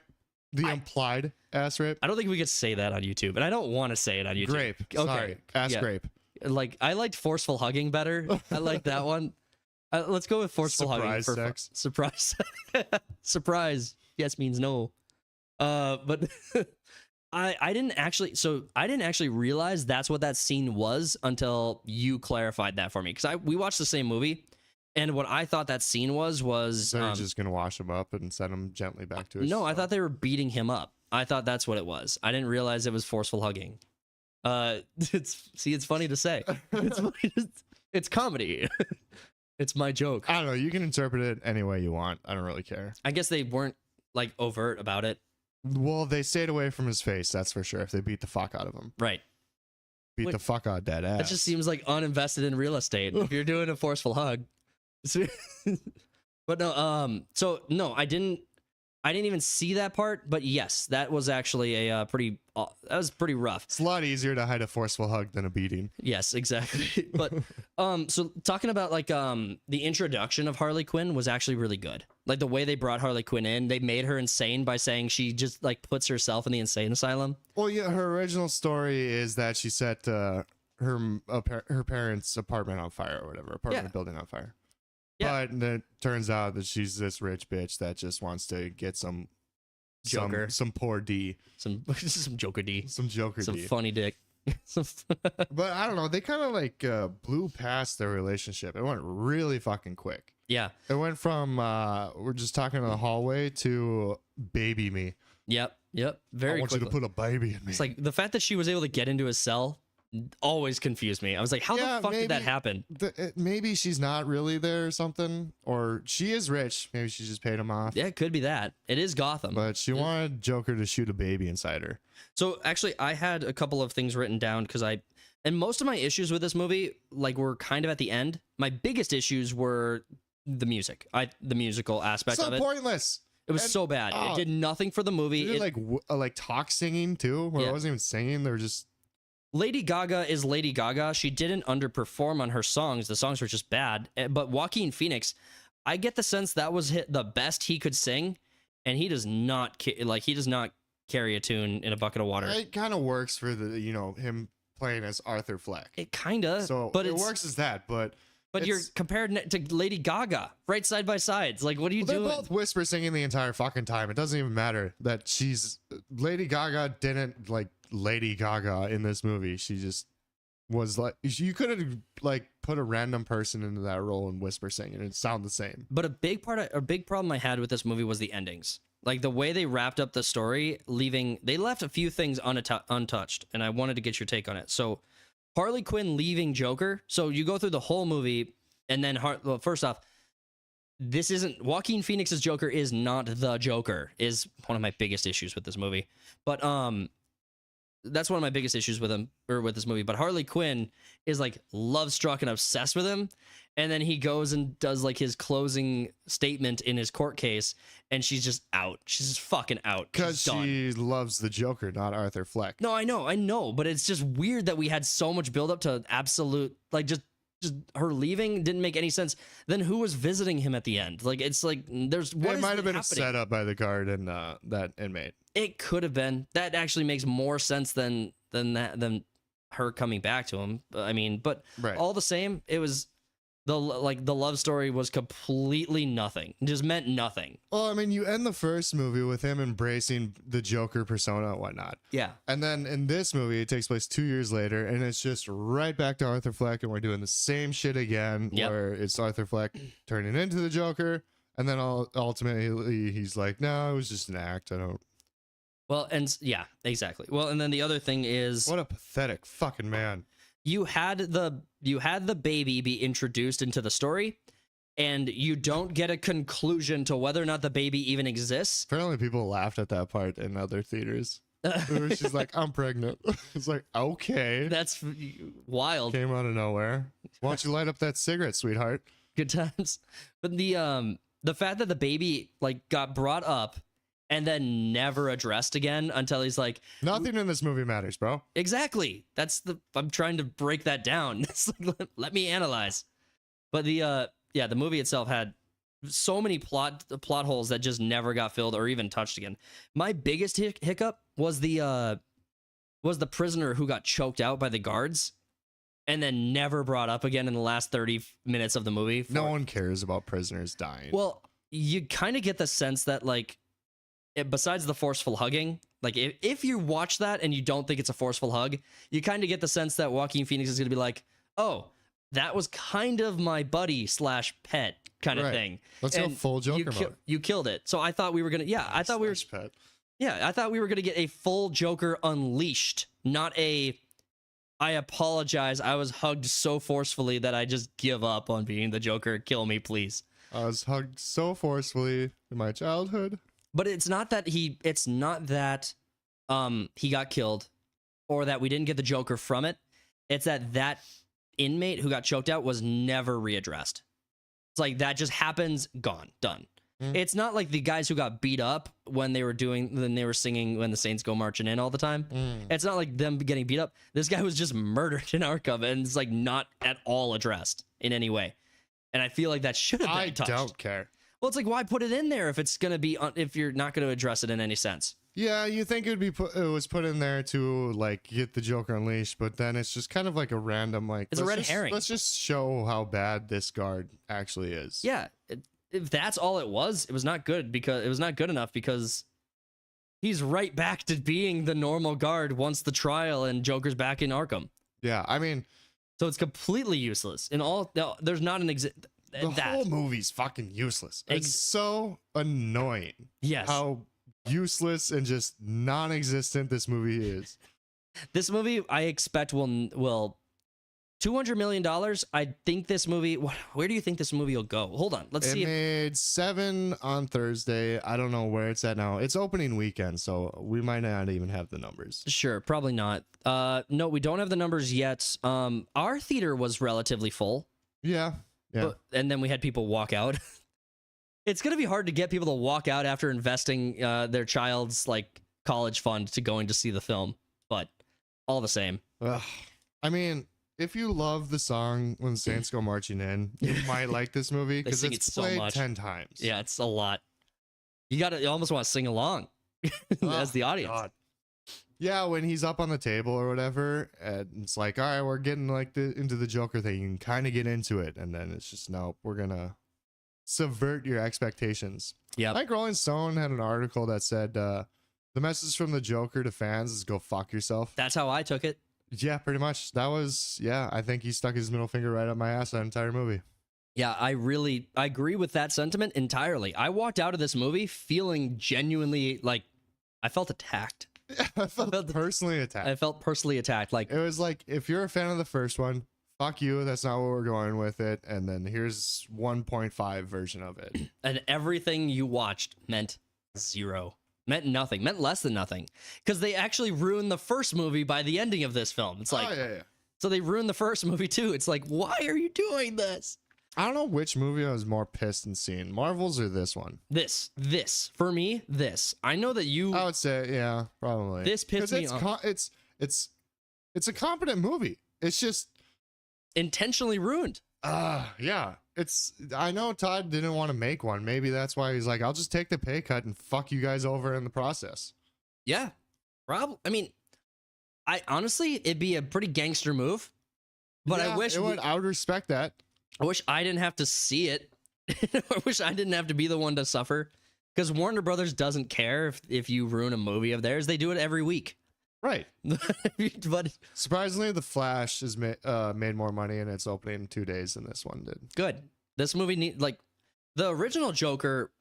B: The implied ass rape?
A: I don't think we could say that on YouTube, and I don't want to say it on YouTube.
B: Grape. Okay. Sorry. Ass grape.
A: Like, I liked forceful hugging better. I like that one. Let's go with forceful hugging.
B: Surprise sex.
A: Surprise. Surprise. Yes means no. But I didn't actually realize that's what that scene was until you clarified that for me. Because we watched the same movie. And what I thought that scene was
B: they're just gonna wash him up and send him gently back to his
A: No, I thought they were beating him up. I thought that's what it was. I didn't realize it was forceful hugging. It's funny to say. It's comedy. It's my joke.
B: I don't know. You can interpret it any way you want. I don't really care.
A: I guess they weren't like overt about it.
B: Well, they stayed away from his face. That's for sure. If they beat the fuck out of him,
A: right?
B: Beat the fuck out of dead ass.
A: That just seems like uninvested in real estate. If you're doing a forceful hug. But no, so no, I didn't even see that part, but yes, that was actually that was pretty rough.
B: It's a lot easier to hide a forceful hug than a beating.
A: Yes, exactly. But so talking about like the introduction of Harley Quinn was actually really good. Like the way they brought Harley Quinn in, they made her insane by saying she just like puts herself in the insane asylum.
B: Well, yeah, her original story is that she set her parents' apartment on fire or whatever, building on fire. Yeah. But it turns out that she's this rich bitch that just wants to get some
A: Joker,
B: some poor D,
A: some Joker D,
B: some
A: funny dick.
B: But I don't know. They kind of like blew past their relationship. It went really fucking quick.
A: Yeah.
B: It went from we're just talking in the hallway to baby me.
A: Yep. Very.
B: I want you to put a baby in me.
A: It's like the fact that she was able to get into his cell always confused me. I was like, how the fuck did that happen?
B: Maybe she's not really there or something, or she is rich.Maybe she just paid him off.
A: Yeah, it could be that. It is Gotham.
B: But she wanted Joker to shoot a baby inside her.
A: So actually, I had a couple of things written down because and most of my issues with this movie were kind of at the end. My biggest issues were the music. The musical aspect of it.
B: So pointless.
A: It was so bad. It did nothing for the movie.
B: It did like talk singing too, where it wasn't even singing. They were just.
A: Lady Gaga is Lady Gaga. She didn't underperform on her songs. The songs were just bad. But Joaquin Phoenix, I get the sense that was the best he could sing, and he does not carry a tune in a bucket of water.
B: It kind of works for the him playing as Arthur Fleck.
A: It kind of.
B: So but it works as that, but
A: you're compared to Lady Gaga, right side by sides. Like, what are you doing?
B: They're both whisper singing the entire fucking time. It doesn't even matter that Lady Gaga didn't like Lady Gaga in this movie. She just was like, you could have like put a random person into that role and whisper sing and it'd sound the same.
A: But a big problem I had with this movie was the endings. Like the way they wrapped up the story, they left a few things untouched, and I wanted to get your take on it. So Harley Quinn leaving Joker. So you go through the whole movie, and then first off, this isn't Joaquin Phoenix's Joker is not the Joker, is one of my biggest issues with this movie. But that's one of my biggest issues with him or with this movie. But Harley Quinn is like love struck and obsessed with him, and then he goes and does like his closing statement in his court case, and she's just out. She's just fucking out
B: because she loves the Joker, not Arthur Fleck.
A: No, I know, but it's just weird that we had so much build up to absolute like just her leaving didn't make any sense. Then who was visiting him at the end? Like it's like there's what
B: it might have been a setup by the guard and that inmate.
A: It could have been. That actually makes more sense than her coming back to him. I mean, but all the same, it was the love story was completely nothing. It just meant nothing.
B: Well, I mean, you end the first movie with him embracing the Joker persona and whatnot.
A: Yeah.
B: And then in this movie, it takes place 2 years later, and it's just right back to Arthur Fleck, and we're doing the same shit again, where it's Arthur Fleck turning into the Joker, and then ultimately he's like, no, it was just an act. I don't
A: Well, and yeah, exactly. Well, and then the other thing is,
B: What a pathetic fucking man.
A: you had the baby be introduced into the story, and you don't get a conclusion to whether or not the baby even exists.
B: Apparently people laughed at that part in other theaters. She's like, I'm pregnant. It's like, okay.
A: That's wild.
B: Came out of nowhere. Why don't you light up that cigarette, sweetheart?
A: Good times. But the fact that the baby like got brought up and then never addressed again until he's like,
B: Nothing in this movie matters, bro.
A: exactly. I'm trying to break that down. It's like, let me analyze. But the movie itself had so many plot holes that just never got filled or even touched again. My biggest hiccup was the prisoner who got choked out by the guards and then never brought up again in the last 30 minutes of the movie.
B: No one cares about prisoners dying.
A: Well, you kind of get the sense that, like, besides the forceful hugging, like, if you watch that and you don't think it's a forceful hug, you kind of get the sense that Joaquin Phoenix is going to be like, oh, that was kind of my buddy / pet kind of thing.
B: Let's go full Joker mode.
A: You killed it. So I thought we were going to, I thought we were going to get a full Joker unleashed, not a, I apologize, I was hugged so forcefully that I just give up on being the Joker. Kill me, please.
B: I was hugged so forcefully in my childhood.
A: But it's not that he got killed or that we didn't get the Joker from it. It's that inmate who got choked out was never readdressed. It's like that just happens, gone, done. It's not like the guys who got beat up when they were singing When the Saints Go Marching In all the time. It's not like them getting beat up. This guy was just murdered in Arkham, and it's like not at all addressed in any way. And I feel like that should have been touched.
B: I don't care.
A: Well, it's like, why put it in there if it's gonna be if you're not gonna address it in any sense?
B: Yeah, you think it was put in there to like get the Joker unleashed, but then it's just kind of like a random like
A: it's a red herring.
B: Let's just show how bad this guard actually is.
A: Yeah, if that's all it was not good because it was not good enough because he's right back to being the normal guard once the trial and Joker's back in Arkham.
B: Yeah, I mean,
A: so it's completely useless. There's not an
B: the whole movie's fucking useless. It's so annoying.
A: Yes.
B: How useless and just non-existent this movie is.
A: This movie, I expect will $200 million. I think this movie. Where do you think this movie will go? Hold on, let's see.
B: It made 7 on Thursday. I don't know where it's at now. It's opening weekend, so we might not even have the numbers.
A: Sure, probably not. No, we don't have the numbers yet. Our theater was relatively full.
B: Yeah.
A: And then we had people walk out. It's gonna be hard to get people to walk out after investing their child's like college fund to going to see the film, but all the same.
B: I mean, if you love the song When the Saints Go Marching In, you might like this movie because it's played so much. 10 times.
A: Yeah, it's a lot. You almost want to sing along as the audience. God.
B: Yeah, when he's up on the table or whatever, and it's like, all right, we're getting like into the Joker thing. You can kind of get into it, and then it's just, nope, we're gonna subvert your expectations.
A: Yeah,
B: I think Rolling Stone had an article that said the message from the Joker to fans is go fuck yourself.
A: That's how I took it.
B: Yeah, pretty much. That was, I think he stuck his middle finger right up my ass that entire movie.
A: Yeah, I agree with that sentiment entirely. I walked out of this movie feeling genuinely like I felt attacked.
B: I felt personally attacked.
A: I felt personally attacked. Like,
B: it was like, if you're a fan of the first one, fuck you. That's not what we're going with it. And then here's 1.5 version of it.
A: And everything you watched meant zero. Meant nothing. Meant less than nothing. Because they actually ruined the first movie by the ending of this film. It's like, so they ruined the first movie too. It's like, why are you doing this?
B: I don't know which movie I was more pissed in seeing, Marvel's or this one.
A: This for me, this. I know that you.
B: I would say, yeah, probably.
A: This pissed me off.
B: It's a competent movie. It's just
A: intentionally ruined.
B: Yeah. I know Todd didn't want to make one. Maybe that's why he's like, I'll just take the pay cut and fuck you guys over in the process.
A: Yeah, probably. I mean, I honestly, it'd be a pretty gangster move. But
B: yeah, I would respect that.
A: I wish I didn't have to see it. I wish I didn't have to be the one to suffer. Because Warner Brothers doesn't care if you ruin a movie of theirs. They do it every week.
B: Right.
A: But
B: surprisingly, The Flash has made more money in its opening 2 days than this one did.
A: Good. This movie the original Joker,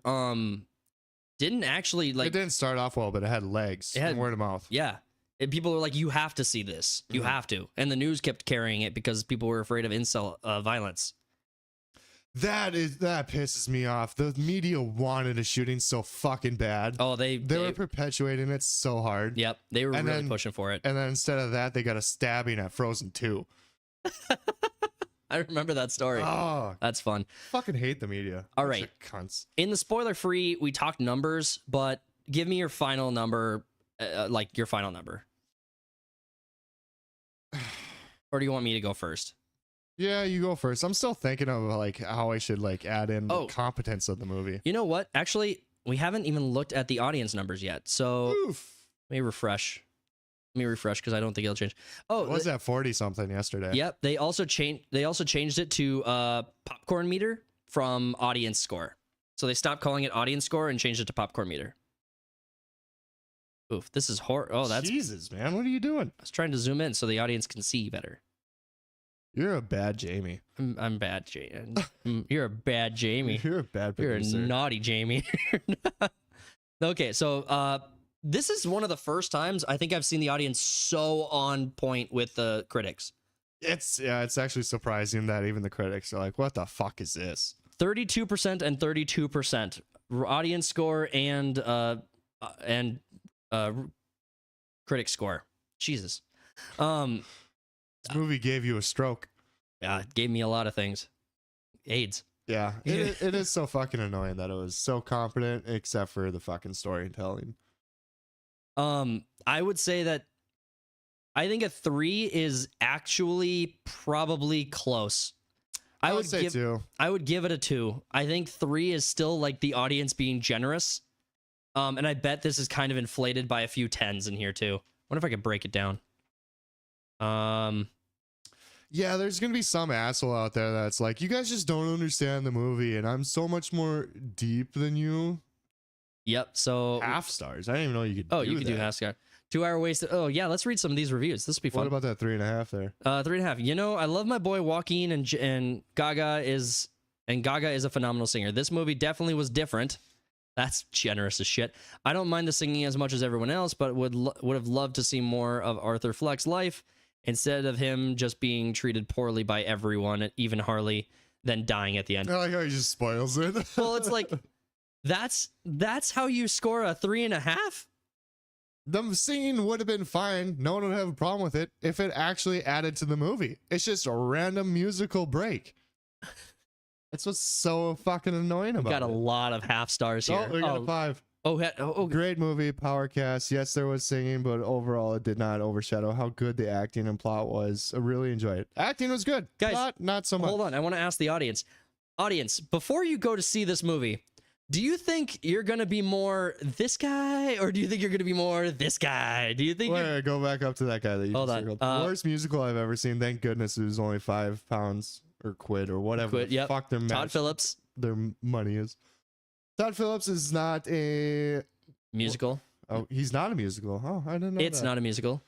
A: didn't actually like.
B: It didn't start off well, but it had legs. It had word of mouth.
A: Yeah. And people were like, you have to see this. You have to. And the news kept carrying it because people were afraid of incel violence.
B: That pisses me off. The media wanted a shooting so fucking bad.
A: Oh, they
B: were perpetuating it so hard.
A: Yep. They were really pushing for it.
B: And then instead of that, they got a stabbing at Frozen 2.
A: I remember that story.
B: Oh,
A: that's fun.
B: Fucking hate the media.
A: All right.
B: Cunts.
A: In the spoiler free, we talked numbers, but give me your final number, your final number. Or do you want me to go first?
B: Yeah, you go first. I'm still thinking of like how I should like add in the competence of the movie.
A: You know what? Actually, we haven't even looked at the audience numbers yet. So let me refresh. Let me refresh because I don't think it'll change. Oh,
B: it was at 40 something yesterday.
A: Yep. They also changed it to popcorn meter from audience score. So they stopped calling it audience score and changed it to popcorn meter. Oof, this is horror. Oh, that's
B: Jesus, man. What are you doing?
A: I was trying to zoom in so the audience can see better.
B: You're a bad Jamie.
A: I'm bad, Jamie. You're a bad Jamie.
B: You're a bad producer.
A: You're a naughty Jamie. Okay, so this is one of the first times I think I've seen the audience so on point with the critics.
B: It's actually surprising that even the critics are like, what the fuck is this?
A: 32% and 32% audience score and critic score. Jesus.
B: This movie gave you a stroke.
A: Yeah, it gave me a lot of things. AIDS.
B: Yeah, it is so fucking annoying that it was so competent, except for the fucking storytelling.
A: I would say that I think a 3 is actually probably close. I would say 2. I would give it a 2. I think 3 is still like the audience being generous. And I bet this is kind of inflated by a few 10s in here too. I wonder if I could break it down.
B: Yeah, there's gonna be some asshole out there that's like, you guys just don't understand the movie, and I'm so much more deep than you.
A: Yep. So
B: half stars. I didn't even know you could.
A: Oh, you could do half star. 2 hour wasted. Oh yeah, let's read some of these reviews. This will be fun.
B: What about that 3.5 there?
A: 3.5. You know, I love my boy Joaquin, and Gaga is a phenomenal singer. This movie definitely was different. That's generous as shit. I don't mind the singing as much as everyone else, but would have loved to see more of Arthur Fleck's life instead of him just being treated poorly by everyone, even Harley, then dying at the end.
B: I like how he just spoils it.
A: Well, it's like that's how you score a 3.5.
B: The scene would have been fine. No one would have a problem with it if it actually added to the movie. It's just a random musical break. That's what's so fucking annoying about it.
A: Got a lot of half stars here.
B: Oh, we got a 5. Great movie, power cast. Yes, there was singing, but overall it did not overshadow how good the acting and plot was. I really enjoyed it. Acting was good.
A: Guys,
B: plot, not so much.
A: Hold on. I want to ask the audience. Audience, before you go to see this movie, do you think you're going to be more this guy, or do you think you're going to be more this guy? Do you think
B: Wait, go back up to that guy that you
A: Hold
B: just
A: on.
B: circled. Worst musical I've ever seen. Thank goodness it was only £5 or quid or whatever.
A: Yep.
B: Fuck their
A: Todd Phillips.
B: Their money is. Todd Phillips is not a
A: musical.
B: Oh, he's not a musical. Oh, I didn't know
A: It's not a musical.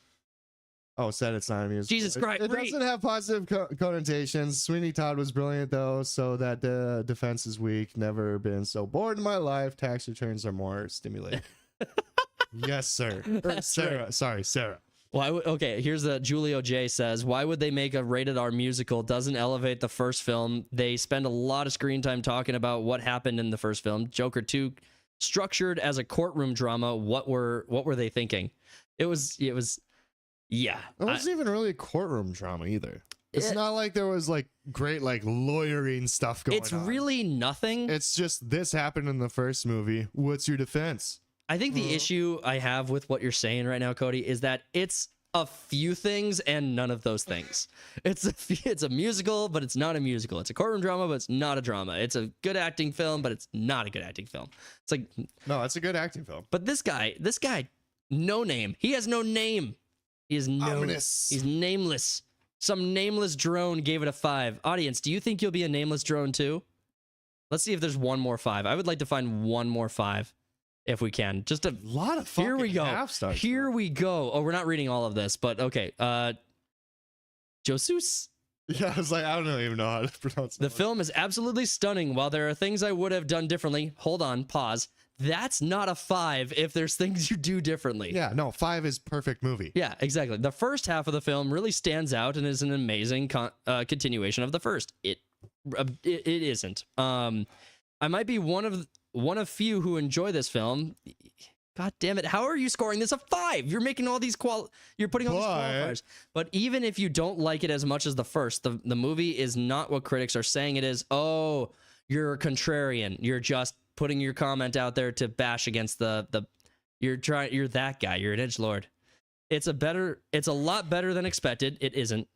B: Oh, said it's not a musical.
A: Jesus Christ.
B: It doesn't have positive connotations. Sweeney Todd was brilliant, though, so that defense is weak. Never been so bored in my life. Tax returns are more stimulating. Yes, sir. Sarah. Right. Sorry, Sarah.
A: Okay, here's the Julio J says, why would they make a rated R musical? Doesn't elevate the first film. They spend a lot of screen time talking about what happened in the first film. Joker 2 structured as a courtroom drama. What were they thinking? It was yeah.
B: It wasn't even really a courtroom drama either. It's not like there was like great like lawyering stuff going on.
A: It's really nothing.
B: It's just this happened in the first movie. What's your defense?
A: I think the issue I have with what you're saying right now, Cody, is that it's a few things and none of those things. It's a musical, but it's not a musical. It's a courtroom drama, but it's not a drama. It's a good acting film, but it's not a good acting film. It's like,
B: no, it's a good acting film.
A: But this guy, no name. He has no name. He is He's nameless. Some nameless drone gave it a 5. Audience, do you think you'll be a nameless drone too? Let's see if there's one more 5. I would like to find one more 5. If we can. Just a
B: lot of fucking
A: Here we go.
B: half-stars,
A: Here we go. Oh, we're not reading all of this, but okay. Josus?
B: Yeah, I was like, I don't even know how to pronounce it.
A: The film is absolutely stunning. While there are things I would have done differently, hold on, pause. that's not a 5 if there's things you do differently.
B: Yeah, no, 5 is perfect movie.
A: Yeah, exactly. The first half of the film really stands out and is an amazing continuation of the first. It isn't. I might be one of few who enjoy this film. God damn it! How are you scoring this a 5? You're making all these You're putting all these qualifiers. But even if you don't like it as much as the first, the movie is not what critics are saying it is. Oh, you're a contrarian. You're just putting your comment out there to bash against you're that guy. You're an edgelord. It's a lot better than expected. It isn't.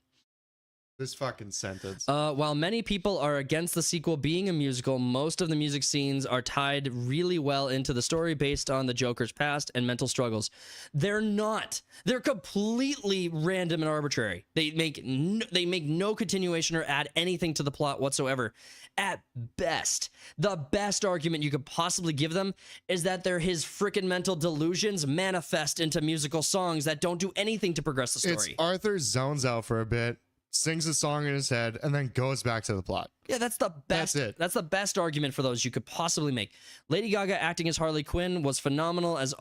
B: This fucking sentence.
A: While many people are against the sequel being a musical, most of the music scenes are tied really well into the story based on the Joker's past and mental struggles. They're not. They're completely random and arbitrary. They make no continuation or add anything to the plot whatsoever. At best, the best argument you could possibly give them is that they're his freaking mental delusions manifest into musical songs that don't do anything to progress the story.
B: It's Arthur zones out for a bit, sings a song in his head, and then goes back to the plot.
A: Yeah, that's the best.
B: That's it.
A: That's the best argument for those you could possibly make. Lady Gaga acting as Harley Quinn was phenomenal as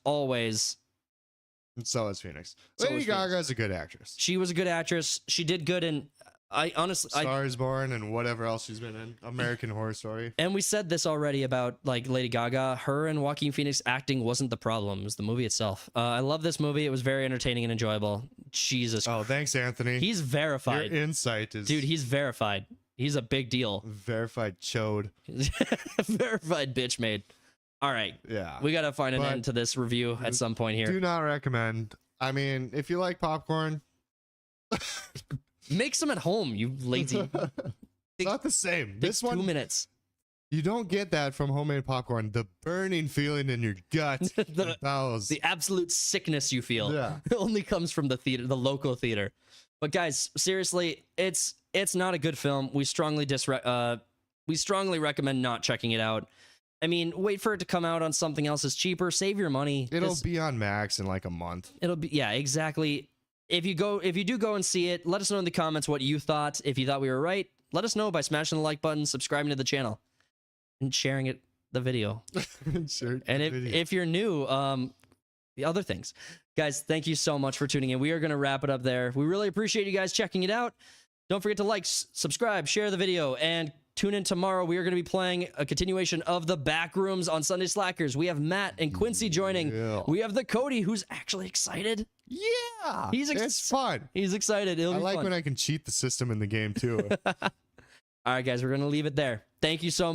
A: always.
B: And so is Phoenix.
A: So
B: Lady
A: is
B: Gaga
A: Phoenix.
B: is a good actress.
A: She was a good actress. She did good in. I honestly,
B: Star is Born and whatever else she's been in. American Horror Story.
A: And we said this already about like Lady Gaga. Her and Joaquin Phoenix acting wasn't the problem. It was the movie itself. I love this movie. It was very entertaining and enjoyable. Jesus.
B: Oh, thanks, Anthony.
A: He's verified.
B: Your insight is...
A: Dude, he's verified. He's a big deal.
B: Verified chode.
A: Verified bitch made. All right.
B: Yeah.
A: We got to find an end to this review at some point here.
B: Do not recommend. I mean, if you like popcorn...
A: Make some at home, you lazy.
B: It's not the same. This one,
A: 2 minutes.
B: You don't get that from homemade popcorn. The burning feeling in your gut, the bowels.
A: The absolute sickness you feel.
B: Yeah.
A: only comes from the theater, the local theater. But guys, seriously, it's not a good film. We strongly recommend not checking it out. I mean, wait for it to come out on something else that's cheaper. Save your money.
B: It'll be on Max in like a month.
A: It'll be, yeah, exactly. If you do go and see it, let us know in the comments what you thought. If you thought we were right, let us know by smashing the like button, subscribing to the channel, and sharing the video. And if you're new, the other things. Guys, thank you so much for tuning in. We are going to wrap it up there. We really appreciate you guys checking it out. Don't forget to like, subscribe, share the video, and tune in tomorrow. We are going to be playing a continuation of The Backrooms on Sunday Slackers. We have Matt and Quincy joining. Yeah. We have the Cody, who's actually excited.
B: Yeah, it's fun.
A: He's excited. I
B: like when I can cheat the system in the game too.
A: All right, guys, we're going to leave it there. Thank you so much.